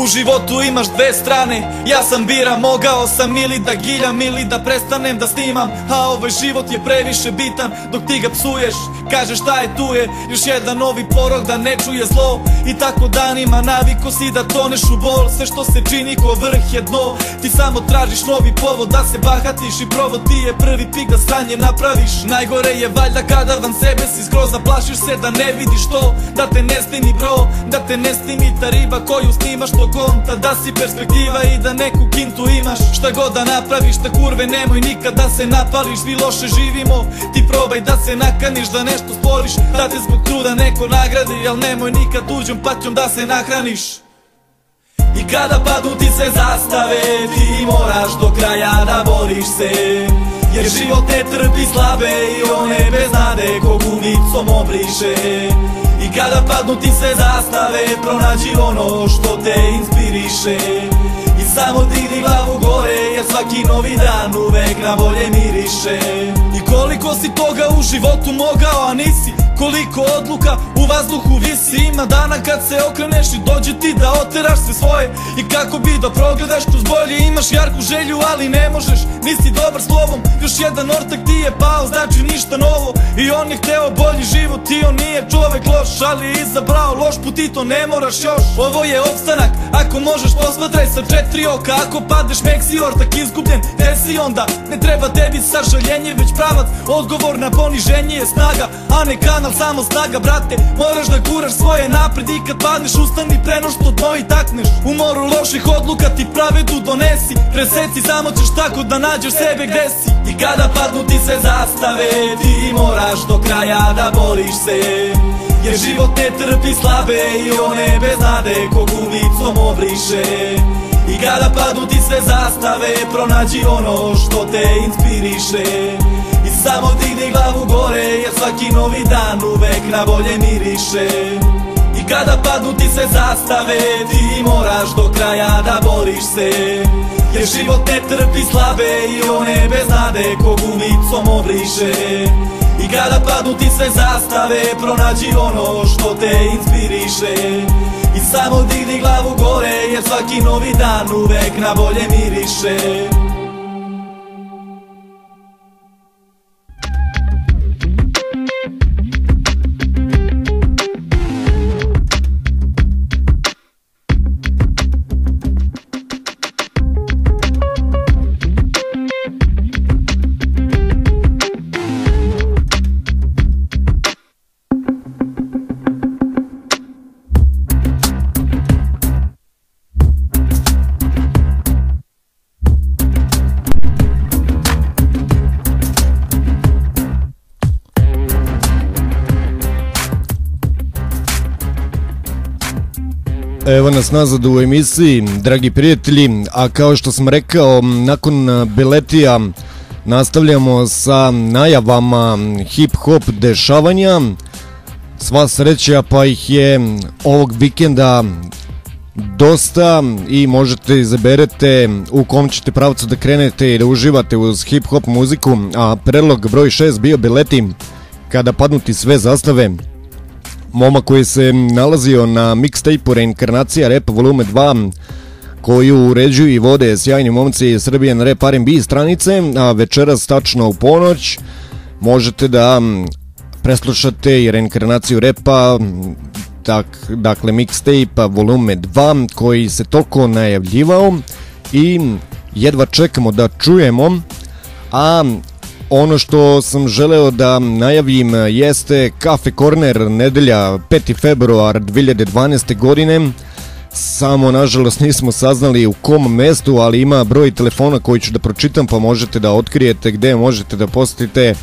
Speaker 11: U životu imaš dve strane, ja sam biram, mogao sam ili da giljam ili da prestanem da snimam. A ovaj život je previše bitan dok ti ga psuješ. Kažeš šta je tu je, još jedan novi porok da ne čuje zlo. I tako danima naviko si da toneš u bol. Sve što se čini ko vrh je dno. Ti samo tražiš novi povod da se bahatiš i provod ti je prvi pik da sranje napraviš. Najgore je valjda kada van sebe si skroz zaplašiš se da ne vidiš to. Da te ne snimi bro, da te ne snimi ta riba koju snimaš to konta. Da si perspektiva i da neku kintu imaš. Šta god da napraviš ta kurve nemoj nikad da se napališ. Vi loše živimo, ti probaj da se nakaniš da nešto stvoriš. Da te zbog truda neko nagradi, al nemoj nikad tuđom patnjom da se nahraniš. I kada padnu ti sve zastave, ti moraš do kraja da boriš se. Jer život ne trpi slabe i one bez nade ko gumicom obriše. I kada padnu ti sve zastave, pronađi ono što te inspiriše. I samo digni glavu gore, jer svaki novi dan uvek na bolje miriše. I koliko si toga u životu mogao, a nisi, koliko odluka u vazduhu visi. Ima dana kad se okreneš i dođe ti da oteraš sve svoje. I kako bi da progledaš kroz bolje, imaš jarku želju ali ne možeš, nisi dobar slovom. Još jedan ortak ti je pao, znači ništa novo. I on je hteo bolji život i on nije čovek loš, ali je izabrao loš put i to ne moraš još. Ovo je opstanak, ako možeš posmatraj sa 4 oka. Ako padeš meksi ortak izgubljen, gde si onda? Ne treba tebi sažaljenje, već pravac, odgovor na poniženje je snaga, a ne kanal samo snaga, brate. Moraš da guraš svoje napred i kad padneš ustani preno što dno i takneš. U moru loših odluka ti pravedu donesi, preseci, samo ćeš tako da nađeš sebe gde si. I kada padnu ti sve zastave, ti moraš do kraja da boriš se. Jer život ne trpi slabe i one bez nade ko gumicom obriše. I kada padnu ti sve zastave, pronađi ono što te inspiriše. I samo digni glavu gore, jer svaki novi dan uvek na bolje miriše. I kada padnu ti sve zastave, ti moraš do kraja da boriš se. Jer život ne trpi slabe i one bez nade ko gumicom obriše. I kada padnu ti sve zastave, pronađi ono što te inspiriše. I samo digni glavu gore, jer svaki novi dan uvek na bolje miriše.
Speaker 1: Evo nas nazad u emisiji, dragi prijatelji, a kao što sam rekao, nakon Beletija nastavljamo sa najavama hip-hop dešavanja. Sva sreća pa ih je ovog vikenda dosta i možete izaberete u kom ćete pravcu da krenete i da uživate uz hip-hop muziku, a predlog broj 6 bio Beleti, kada padnu ti sve zastave. Momak koji se nalazio na mixtape-u Reinkarnacija Rap volume 2, koju uređuju i vode sjajni momci Srbijan Rap R&B stranice, a večeras tačno u ponoć možete da preslušate i Reinkarnaciju Rapa, dakle mixtape volume 2 koji se toliko najavljivao i jedva čekamo da čujemo. A ono što sam želeo da najavim jeste Cafe Corner, nedelja 5. februar 2012. godine. Samo nažalost nismo saznali u kom mestu, ali ima broj telefona koji ću da pročitam, pa možete da otkrijete gde možete da posetite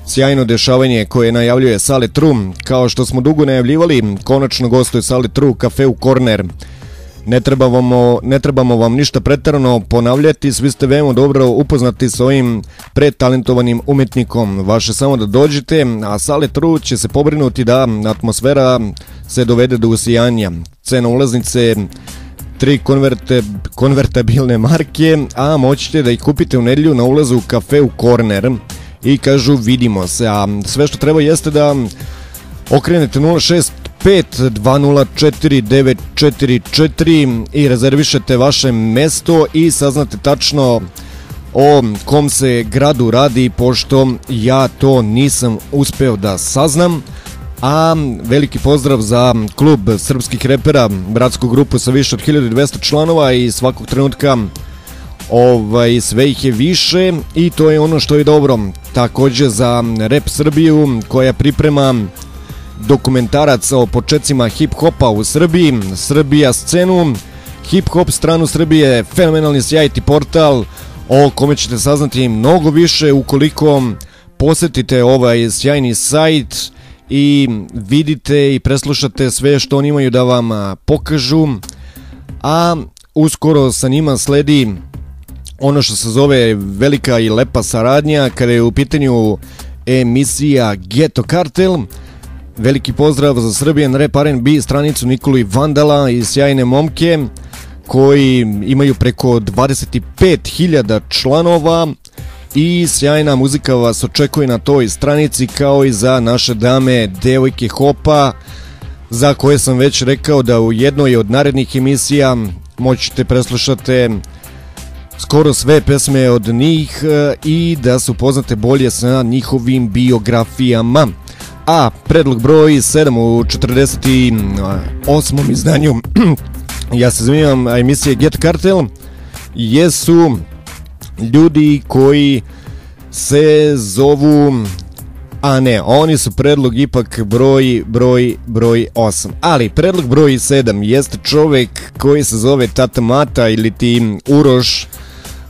Speaker 1: sjajno dešavanje koje najavljuje Sale Tru. Kao što smo dugo najavljivali, konačno gostuje Sale Tru u Cafeu Corner. Ne trebamo vam ništa preterano ponavljati, svi ste veoma dobro upoznati s ovim pretalentovanim umetnikom. Vaše samo da dođete, a Sale Tru će se pobrinuti da atmosfera se dovede do usijanja. Cena ulaznice 3 konvertabilne marke, a moćete da ih kupite u nedelju na ulazu u Cafeu Corner i kažu vidimo se. A sve što treba jeste da okrenete 06 204-944 i rezervišete vaše mesto i saznate tačno o kom se gradu radi, pošto ja to nisam uspeo da saznam. A veliki pozdrav za klub srpskih repera, bratsku grupu sa više od 1200 članova i svakog trenutka sve ih je više i to je ono što je dobro. Takođe za Rap Srbiju koja priprema dokumentarac o početcima hip-hopa u Srbiji, Srbija scenu, hip-hop stranu Srbije, fenomenalni sjajti portal o kome ćete saznati mnogo više ukoliko posetite ovaj sjajni sajt i vidite i preslušate sve što oni imaju da vam pokažu, a uskoro sa njima sledi ono što se zove velika i lepa saradnja kada je u pitanju emisija Ghetto Kartel. Veliki pozdrav za Serbian Rap R&B stranicu Nikoli Vandala i sjajne momke koji imaju preko 25.000 članova i sjajna muzika vas očekuje na toj stranici, kao i za naše dame devojke hopa, za koje sam već rekao da u jednoj od narednih emisija moćete preslušati skoro sve pesme od njih i da se upoznate bolje sa njihovim biografijama. A predlog broj 7 u 48. izdanju ja se izvinjam, emisije Get Cartel jesu ljudi koji se zovu, a ne, oni su predlog ipak broj 8, ali predlog broj 7 jeste čovek koji se zove Tata Mata ili ti Uroš,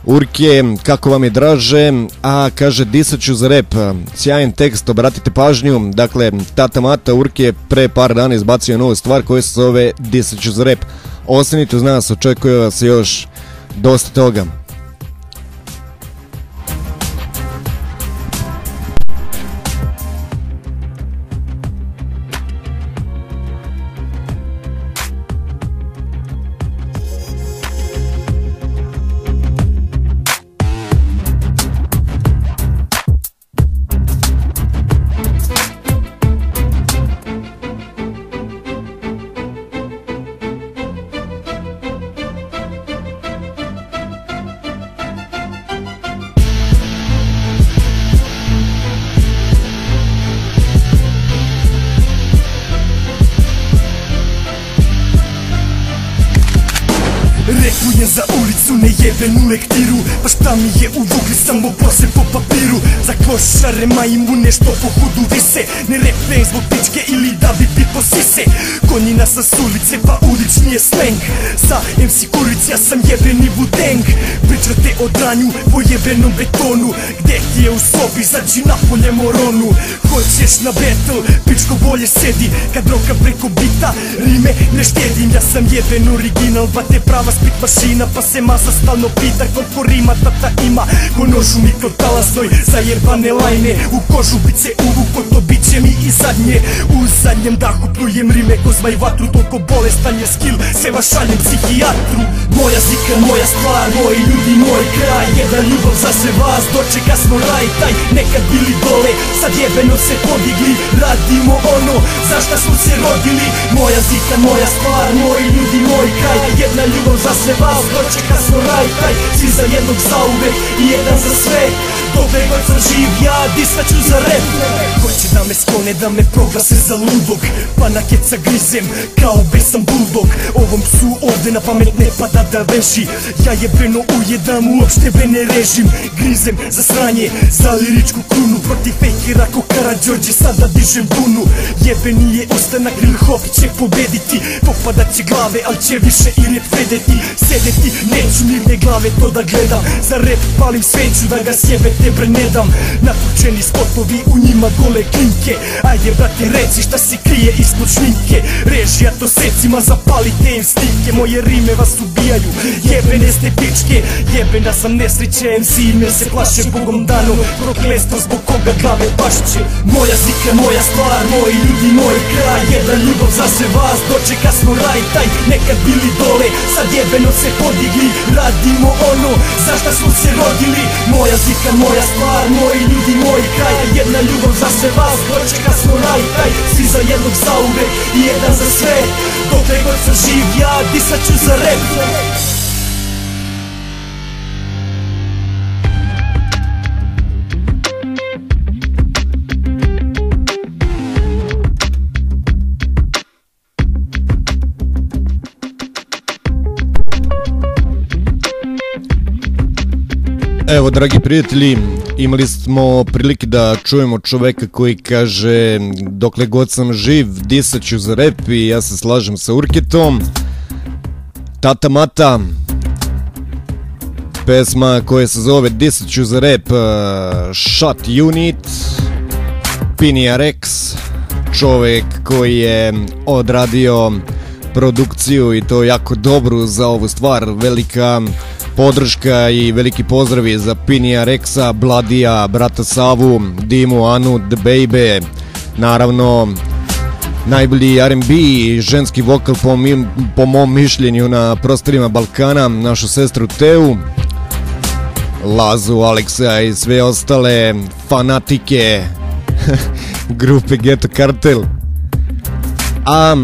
Speaker 1: Urke, kako vam je draže, a kaže disaću za rep, sjajan tekst, obratite pažnju. Dakle, Tata Mata Urke pre par dana izbacio novu stvar koja se zove disaću za rep. Ostanite uz nas, očekuje vas još dosta toga.
Speaker 12: Rekujem za ulicu, ne jebenu lektiru. Pa šta mi je uvukli samo pose po papiru. Za košare majmune što po hudu vise. Ne repnem zbog pičke ili da bi pipo sise. Konjina sa sulice pa ulični je slang. Sa MC Kuric ja sam jebeni Wu-Tang. Pričate o dranju po jebenom betonu. Gde ti je u sobi, zađi napolje moronu. Hoćeš na battle, pičko bolje sedi. Kad roka preko bita, rime ne štedim. Ja sam jeben original, bate prava spit mašina. Pa se masa stalno pita koliko rima tata ima. Ko nož u mikrotalasnoj zajebane lajne. U kožu bice uvuko, to biće mi i zadnje. U zadnjem dahu plujem rime ko zmaj vatru. Toliko bolestan je skill, se vas šaljem psihijatru. Moja zika, moja stvar, moji ljudi, moj kraj. Jedna ljubav za sve vas, dočeka smo raj taj. Nekad bili dole, sad jebeno se podigli. Radimo ono, za šta smo se rodili. Moja zika, moja stvar, moji ljudi, moj kraj. Jedna ljubav za sve vas, dočeka smo raj taj. Svi za jednog zauvek i jedan za sve. Dobre god sam živ, ja disaću za rep. Hoće da me sklone, da me proglase za ludog. Pa na keca grizem, kao besan buldog. Ovom psu ovde na pamet ne pada da veši. Ja jebeno ujedam, uopšte be ne režim. Grizem za sranje, za liričku krunu. Protiv fejkera ko Karađorđe, sada dižem bunu. Jebeni je ostanak, Lil Hop će pobediti. Popadat će glave, al će više i rep vedeti. Sedeti, neću mirne glave to da gledam. Za rep palim sveću da ga sjebete bre ne dam. Napučeni spotovi, u njima gole klinke. Ajde brate reci šta se krije ispod šminke. Režija to secima, zapalite im snimke. Moje rime vas ubijaju, jebene ste pičke. Jebena sam nesreće MC, me se plaše Bogom danom. Prokletstvo zbog koga glave pašće. Moja zika, moja stvar, moji ljudi, moj kraj. Jedna ljubav za sve vas, dočeka smo raj taj. Nekad bili dole, sad jebeno se podigli. Radimo ono, za šta smo se rodili. Moja zika, moja moja stvar, moji ljudi, moji kraj. Jedna ljubav za sve vas, dočeka smo raj, taj. Svi za jednog zauvek i jedan za sve. Dokle god sam živ, ja disat ću za rap.
Speaker 1: Evo, dragi prijatelji, imali smo prilike da čujemo čoveka koji kaže dokle god sam živ, disat ću za rap i ja se slažem sa Urketom. Tata Mata, pesma koja se zove Disat ću za rap, Shot Unit, Pinija Rex, čovek koji je odradio produkciju i to jako dobru za ovu stvar, velika podrška i veliki pozdravi za Pinija Rexa, Bladija, brata Savu, Dimu, Anu, The Baby, naravno najbolji R&B i ženski vokal po mom mišljenju na prostorima Balkana, našu sestru Teu, Lazu, Aleksa i sve ostale fanatike grupe Ghetto Cartel. A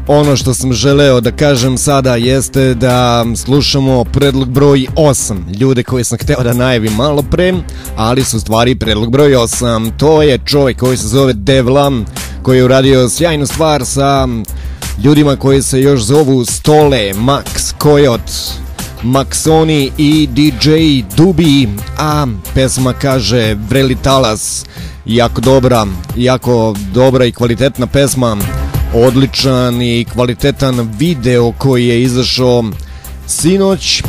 Speaker 1: ono što sam želeo da kažem sada jeste da slušamo predlog broj 8. Ljude koje sam hteo da najavim malo pre, ali su stvari predlog broj 8. To je čovjek koji se zove Devla, koji je uradio sjajnu stvar sa ljudima koji se još zovu Stole, Max, Coyote, Maxoni i DJ Dubi, a pesma kaže Vreli talas. Jako dobra i kvalitetna pesma. Odličan i kvalitetan video koji je izašao sinoć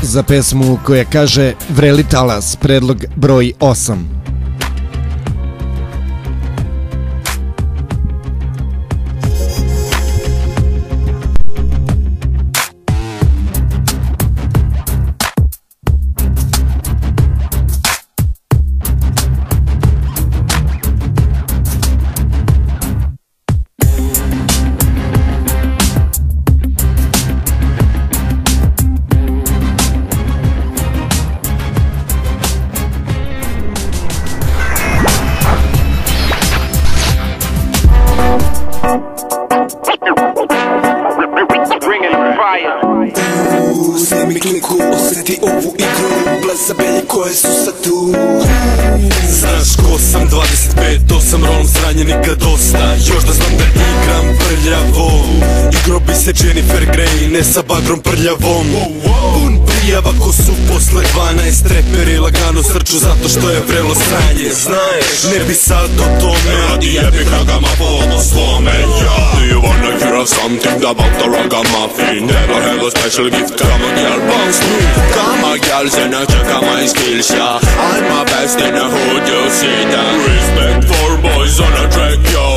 Speaker 1: za pesmu koja kaže Vreli talas, predlog broj 8.
Speaker 7: Snimi klinku, osjeti ovu igru, blazabelje koje su sad tu.
Speaker 4: Znaš ko sam, 25, to sam rolom sranje nikad dosta. Još da znam da igram prljavo, igro bi se Jennifer Grey, ne sa bagrom prljavom. Pun prijava ko su posle 12, reperi lagano srču zato što je vrelo sranje. Znaješ, ne bi sad o tome, radi jebih ragama po ovo svome. Do you wanna hear something about the ragamuffin? Never have a special gift, come on girl, bounce me. Come on girl, sen jag checkar my skills, yeah. I'm my best in the hood, you see that. Respect for boys on a track, yo.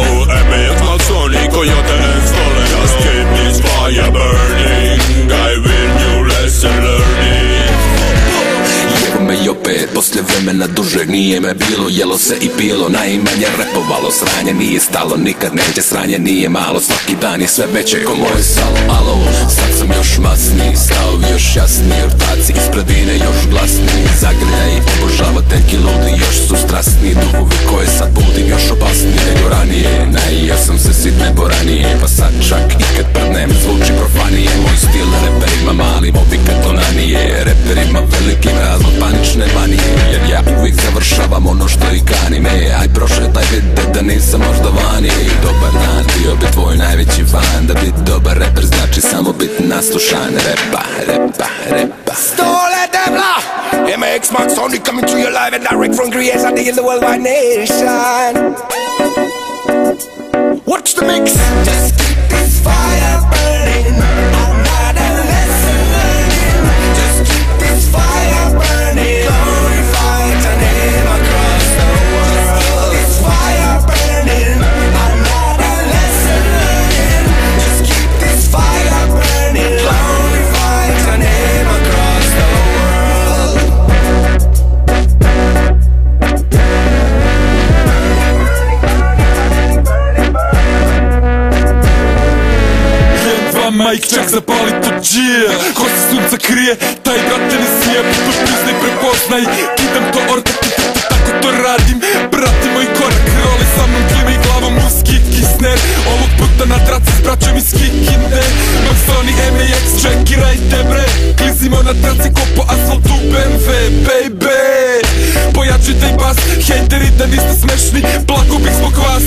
Speaker 4: MF, Maxoni, Coyote and Stole. Just keep this fire burning, I will new lesson learning.
Speaker 13: Jevo me i opet, posle vremena dužeg nije me bilo, jelo se i pilo, najmanje repovalo, sranje nije stalo, nikad neće sranje, nije malo, svaki dan je sve veće ko moje salo, alo, sad sam još masniji, stavovi još jasniji, ortaci ispred vine još glasniji, zagrljaj, obožavateljki ludi još su strasniji, duhovi koje sad budim još opasniji nego ranije, najio sam se sit nebo ranije, pa sad čak i kad prdnem zvuči profanije, moj stil reperima mali, mobi kad onanije, reperima velikim razlog panične manije, jer ja uvijek završavam ono što i kanim, aj prošetaj vide da nisam možda vani, dobar dan, bio bi tvoj najveći fan, da bit dobar reper znači samo bit naslušan, repa, repa, repa.
Speaker 7: Stole Devla, MX Maxoni coming to you live and direct from Greece and the worldwide nation. Watch the mix. Just keep this fire burning. Another lesson learning. Just keep this fire burning. Glorify your name across the world. Just keep this fire burning. Another lesson learning. Just keep this fire burning. Glorify your name across the world.
Speaker 14: Mike, čak zapali to džija. Ko se sunca krije, taj brate ne sija. To priznaj, prepoznaj, kidam to orta, tako to radim. Brati moj korak, roli sa mnom, klima i glavom u skiki snare. Ovog puta na traci s braćom iz Kikinde. Maxoni, MAX, čekirajte bre. Klizimo na traci ko po asfaltu BMW, baby. Pojačite i bas, hejteri da niste smešni, plako bih zbog vas.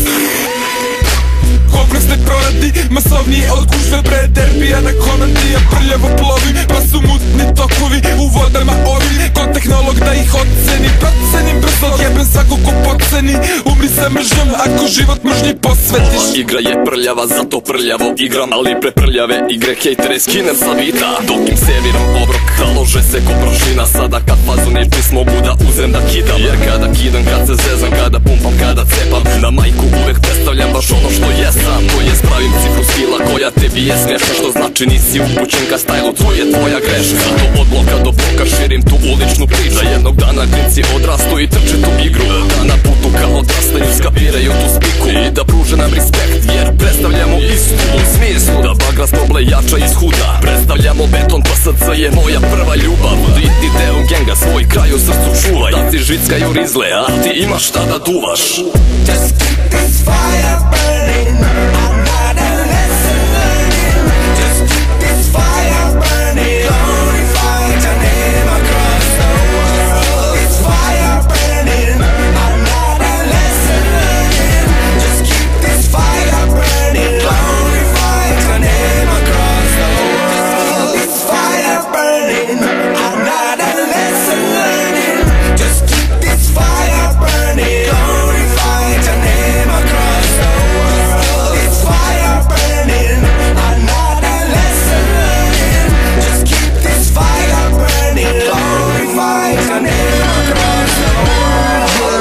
Speaker 14: Kompleks ne proradi, masovniji od gužve bre. Derbija na komandija, prljavo plovim, pa su mutni tokovi u vodama ovim. Ko tehnolog da ih ocenim, procenim brzo, jebem svako ko poceni. Umri sa mržnjom ako život mržnji posvetiš.
Speaker 13: Igra je prljava, zato prljavo igram, ali pre prljave igre hejtere skinem sa vita. Dok im serviram obrok, založe se ko prašina. Sada kad fazu nečis mogu da uzem da kidam. Jer kada kidam, kad se zezam, kada pumpam, kada cepam, na majku uvek predstavljam baš ono što jesam. To je spravim cifru skila koja tebi je smješna, što znači nisi upućen ka stajlu, to je tvoja greška. Zato od bloka do bloka širim tu uličnu priču. Jednog dana klinci odrastu i trče tu igru. Da na putu kao odrastaju skapiraju tu spiku i da pruže nam respekt, jer predstavljamo istu u smislu da bagra stoble jača iz huda. Predstavljamo beton, pa SC je moja prva ljubav. Ti deo genga svoj kraj u srcu čuvaj. Da ti žickaju rizle, a ti imaš šta da duvaš.
Speaker 7: Just keep this fire burning. I'm not a lesson learning. Just keep this fire burning. Glorify your name across the world. This fire burning. I'm not a lesson learning. Just keep this fire burning. Glorify your name across the world. This fire burning. I'm not a lesson learning. Just keep this fire burning. Glorify your name across the world. It's fire burning. I'm not a lesson learning. Just keep this fire burning. Glorify your name across the world.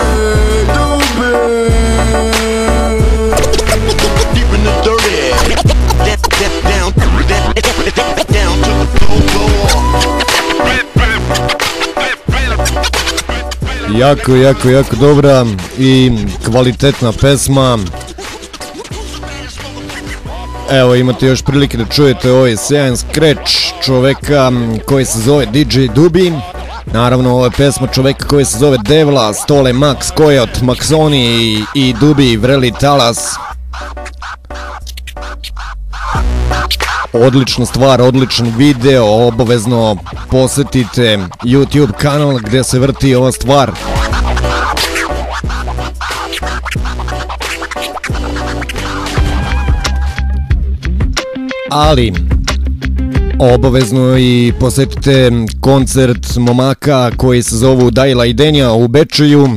Speaker 4: Deep in the dirty, down to the floor.
Speaker 1: Jako dobra i kvalitetna pesma. Evo, imate još prilike da čujete ovaj sjajan scratch čoveka koji se zove DJ Dubi. Naravno, ovo je pesma čoveka koji se zove Devla, Stole, Max, Coyote, Maxoni i Dubi, Vreli Talas. Odlična stvar, odličan video, obavezno posetite YouTube kanal gdje se vrti ova stvar. Ali obavezno i posetite koncert momaka koji se zovu Dajla i Denja u Bečeju.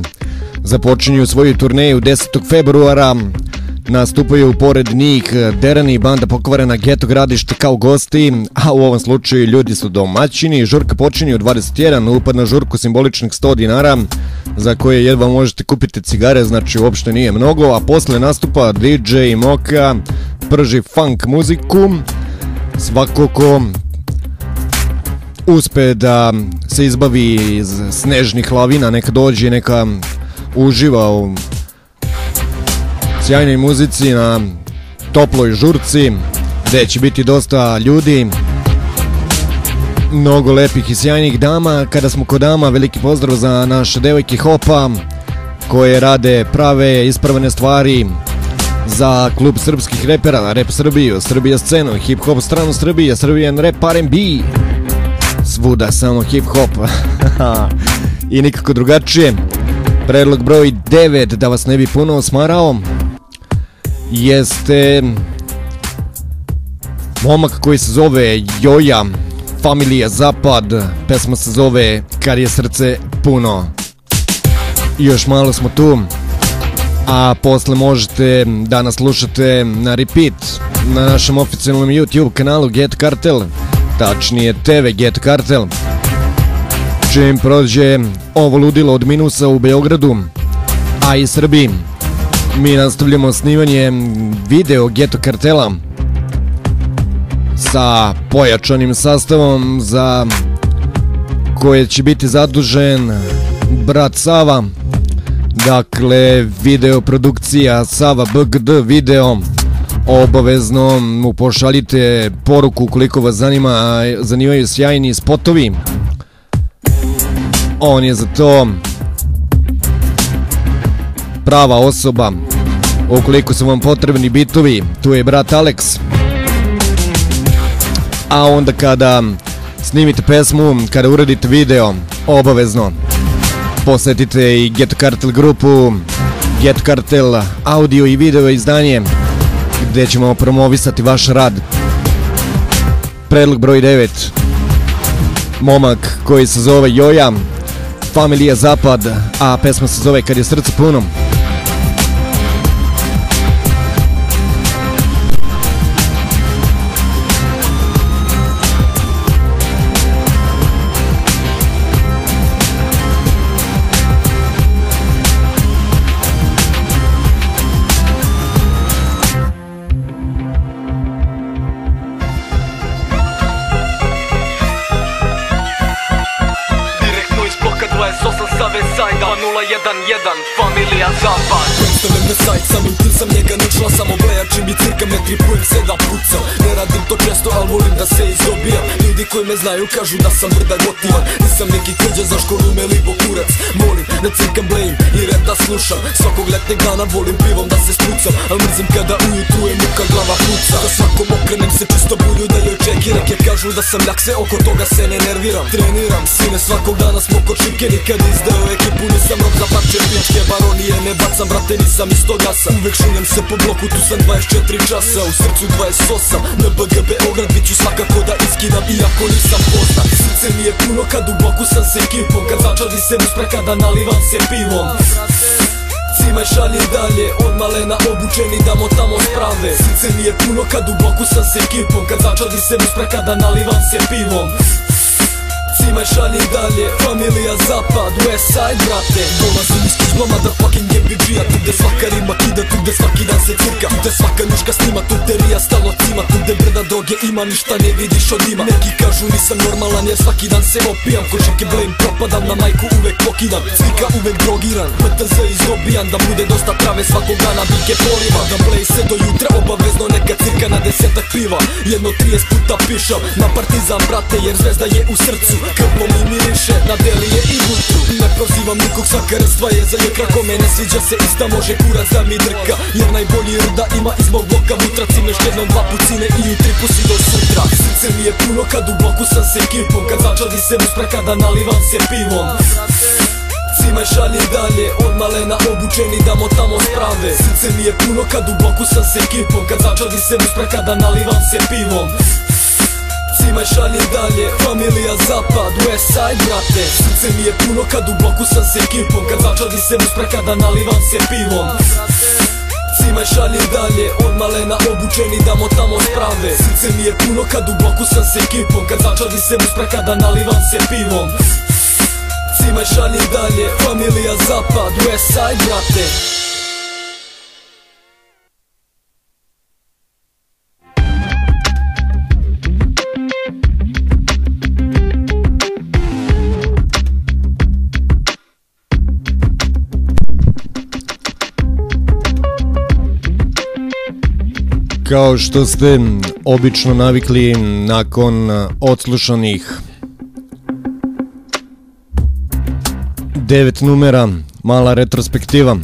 Speaker 1: Započinju svoju turneju 10. februara. Nastupaju pored njih Derani, banda Pokvarena, Geto Gradište kao gosti, a u ovom slučaju ljudi su domaćini. Žurka počinje u 21, upad na žurku simboličnih 100 dinara, za koje jedva možete kupiti cigare, znači uopšte nije mnogo, a posle nastupa DJ Moka prži funk muziku. Svako ko uspe da se izbavi iz snežnih lavina, neka dođe, neka uživa u sjajnoj muzici na toploj žurci, gdje će biti dosta ljudi, mnogo lepih i sjajnih dama. Kada smo kod dama, veliki pozdrav za naše devojke Hopa koje rade prave ispravene stvari za klub srpskih repera, Rap Srbiju, Srbija scenu, hip hop stranu Srbije, Srbijan rap R&B, svuda samo hip hop i nikako drugačije. Predlog broj 9, da vas ne bi puno smarao, jeste momak koji se zove Joja, Familija Zapad, pesma se zove Kad je srce puno. I još malo smo tu, a posle možete da nas slušate na repeat na našem oficijalnom YouTube kanalu Get Cartel, tačnije TV Get Cartel. Čim prođe ovo ludilo od minusa u Beogradu, a i Srbiji, mi nastavljamo snimanje video Geto Kartela sa pojačanim sastavom za koje će biti zadužen brat Sava. Dakle, video produkcija Sava BGD video, obavezno mu pošaljite poruku ukoliko vas zanimaju sjajni spotovi. On je za to prava osoba. Ukoliko su vam potrebni bitovi, tu je brat Alex. A onda kada snimite pesmu, kada uradite video, obavezno posetite i Get Cartel grupu, Get Cartel audio i video izdanje, gdje ćemo promovisati vaš rad. Predlog broj 9, momak koji se zove Joja, Familija Zapad, a pesma se zove Kad je srce puno.
Speaker 15: Familija Zapad. Predstavljam na sajt, samim tim sam njega nučla, samo blejačim i cirka me tripujem se da pucam. Ne radim to često, al volim da se izdobijam. Ljudi koji me znaju kažu da sam brda gotivan. Nisam neki krđa za školu me libo kurac. Molim, ne cirkam blame i rap da slušam. Svakog letneg dana volim pivom da se strucam, al mrzim kada ujutru je muka glava puca. Za svakom okrenem se čisto bulju da joj čekirak, jer kažu da sam jak se, oko toga se ne nerviram. Treniram, sine, svakog dana smo ko čipke, nikad izdao ekipu, nisam rob za parče pičke. Baronije ne bacam, brate, nisam iz toga sam. Uvek šunjem se po bloku, tu sam 24 časa, u srcu 28. NBG Beograd, bit ću svakako da iskidam, iako nisam poznat. Srce mi je puno kad u bloku sam s ekipom, kad začadi se uspre, kada nalivam se pivom. Cimaj šalji dalje, od malena obučeni da motamo sprave. Srce mi je puno kad u bloku sam s ekipom, kad začadi se uspre, kada nalivam se pivom. Cimaj šalji dalje, Familija Zapad, Westside, brate. Dolazim iz Kižma, motherfucking MBG-a, tu gde svaka rima kida, tu gde svaki dan se cirka, tu gde svaka nuška snima, tu gde rija stalo cima, tu gde brda droge ima, ništa ne vidiš od ima. Neki kažu nisam normalan jer svaki dan se opijam, ko žike blame propadam, na majku uvek pokidam. Cvika uvek drogiran, PTZ izdobijan, da bude dosta trave svakog dana bike polima. Da play se do jutra, obavezno neka cirka na 10 piva, jedno 30 puta pišam na Partizan, brate, jer zvezda je u srcu. Krpo mi miriše, na deli je i jutru. Ne prozivam nikog, svaka rstva je za jekra. Kome ne sviđa se ista, može kurac da mi drka, jer najbolji rda ima iz mog bloka. Vutra cimeš jednom dva pucine i u tripu si do sutra. Srce mi je puno kad u bloku sam s ekipom, kad začadi se uspre, kada nalivam se pivom. Cimaj šalji dalje, od malena obučeni da motamo sprave. Srce mi je puno kad u bloku sam s ekipom, kad začadi se uspre, kada nalivam se pivom. Cimaj šalji dalje, Familija Zapad, Westside, brate. Srce mi je puno kad u bloku sam s ekipom, kad začadi se uspre, kada nalivam se pivom. Cimaj šalji dalje, od malena obučeni da motamo sprave. Srce mi je puno kad u bloku sam s ekipom, kad začadi se uspre, kada nalivam se pivom. Cimaj šalji dalje, Familija Zapad, Westside, brate.
Speaker 1: Kao što ste obično navikli, nakon odslušanih 9 numera, mala retrospektiva.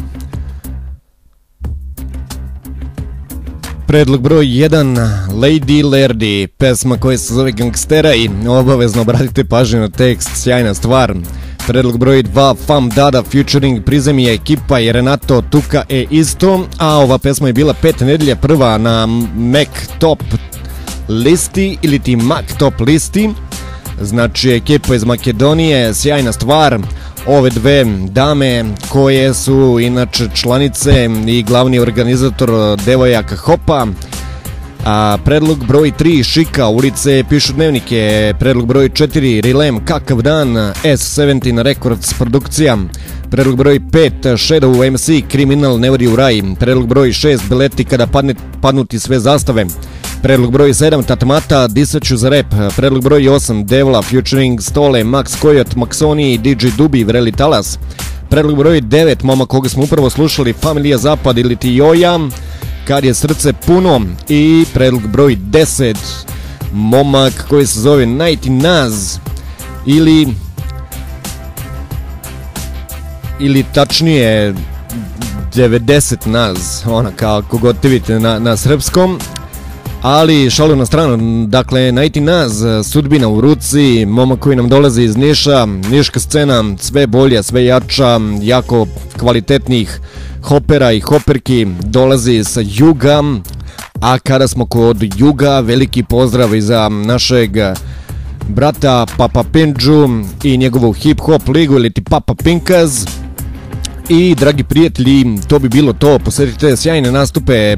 Speaker 1: Predlog broj 1, Lady Lerdy, pesma koja se zove Gangstera, i obavezno obratite pažnju na tekst, sjajna stvar. Predlog broj 2, Fam Dada featuring Prizemija ekipa i Renato Tuka e isto, a ova pesma je bila 5 nedelja prva na Mac Top listi ili ti Mac Top listi, znači ekipa iz Makedonije, sjajna stvar. Ove dve dame koje su inače članice i glavni organizator Devojaka Hopa. Predlog broj 3, Šika, ulice pišu dnevnike. Predlog broj 4, Rilem, Kakav dan, S17 Records produkcija. Predlog broj 5, Shadow MC, Kriminal ne vodi u raj. Predlog broj 6, Bileti kada padnu ti sve zastave. Predlog broj 7, Tatmata, Disaću za rap. Predlog broj 8, Devla featuring Stole, Max Kojot, Maxoni, DJ Dubi, Vreli Talas. Predlog broj 9, momak koga smo upravo slušali, Familija Zapad ili ti Joja, kad je srce puno. I predlog broj 10, momak koji se zove Nighty Naz ili tačnije 90 Naz, ona kako god te vidite na srpskom. Ali šalu na stranu, dakle Nighty Naz, Sudbina u ruci, momak koji nam dolazi iz Niša, niška scena sve bolja, sve jača, jako kvalitetnih hopera i hoperki dolazi sa juga. A kada smo kod juga, veliki pozdrav i za našeg brata Papa Pinđu i njegovu hip hop ligu ili ti Papa Pinkaz. I dragi prijatelji, to bi bilo to, posjetite sjajne nastupe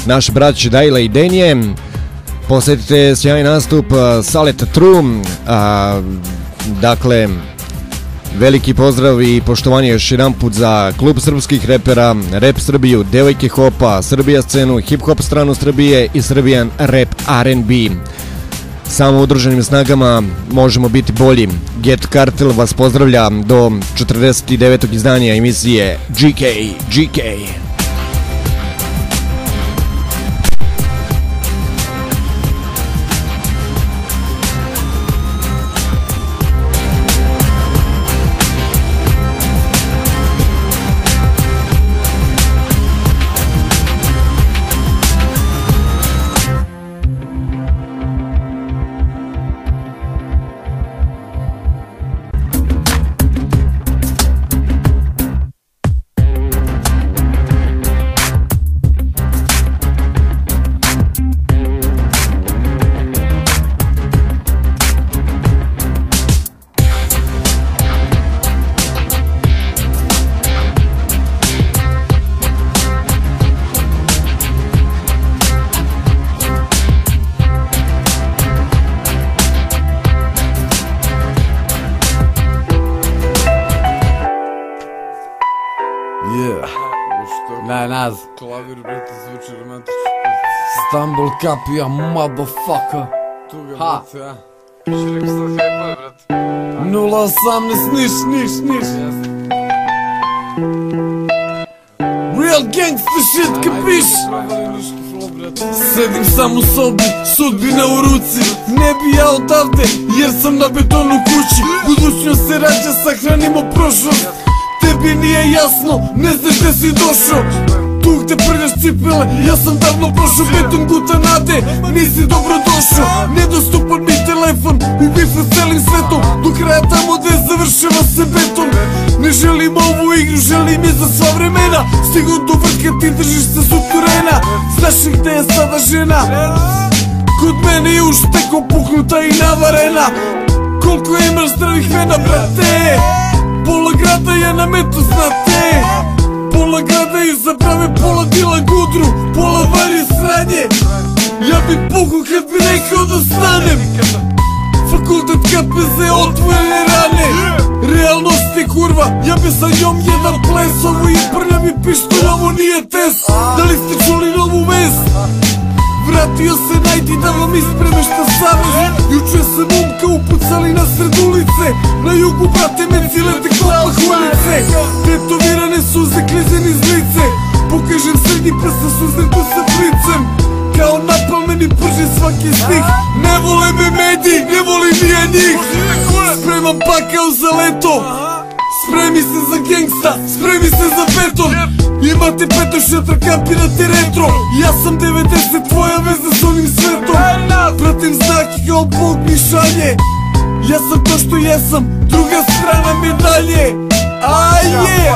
Speaker 1: naše braće Dajla i Denje, posjetite sjajni nastup Saleta Trum, dakle veliki pozdrav i poštovanje još jedan put za klub srpskih repera, Rap Srbiju, Devojke Hopa, Srbija scenu, hip hop stranu Srbije i Srbijan rap R&B. Samo udruženim snagama možemo biti bolji. Get Cartel vas pozdravlja do 49. izdanja emisije GK.
Speaker 16: Naz.
Speaker 17: Klavir, brate, zvuči romantično.
Speaker 16: Stumble Kapija, motherfucker.
Speaker 17: Tuga, brate, ja. Širim se da hajpaj, brate.
Speaker 16: 018, Niš. Real gangsta shit, kapiš? Sedim sam u sobi, sudbina u ruci. Ne bi ja odavde, jer sam na betonu kući. Budućnost se rađa, sahranimo prošlost. Tebi nije jasno, ne znaš gde si došao. Tu gde prljaš cipele, ja sam davno prošao. Beton guta nade, nisi dobro došao. Nedostupan mi telefon, u bifu s celim svetom. Do kraja tamo gde završava se beton. Ne želim ovu igru, želim je za sva vremena. Stigo do vrha, ti držiš se suturena. Znaš li gde je sada žena? Kod mene je už teko puknuta i navarena. Koliko imaš zdravih vena, brate? Pola grada je na metu, znate. Pola grada izabrave, pola dila gudru, pola varje sranje. Ja bi pukao kad bi rekao da stanem. Fakultet KPZ, otvojene rane. Realnost je kurva, ja bi sa njom jedan ples. Ovo je prljavi pištolj, ovo nije test. Da li ste čuli novu vest? Vratio se Nighty da vam ispremešta savez. Juče se momka upucali na sred ulice. Na jugu, brate, mencilete kopah ulice. Tetovirane suze, klizeni iz lice. Pokažem srednji prst sa suznentu sa plicem. Kao napalmeni prži svaki stih. Ne vole me mediji, ne volim nije njih. Spremam pakao za leto. Spremi se za gangsta, spremi se za beton. Imate petošetra, kapirate retro. Ja sam 90, tvoja veza s ovim svetom. Pratim znaki kao Bog mi šalje. Ja sam to što jesam, druga strana medalje. A je,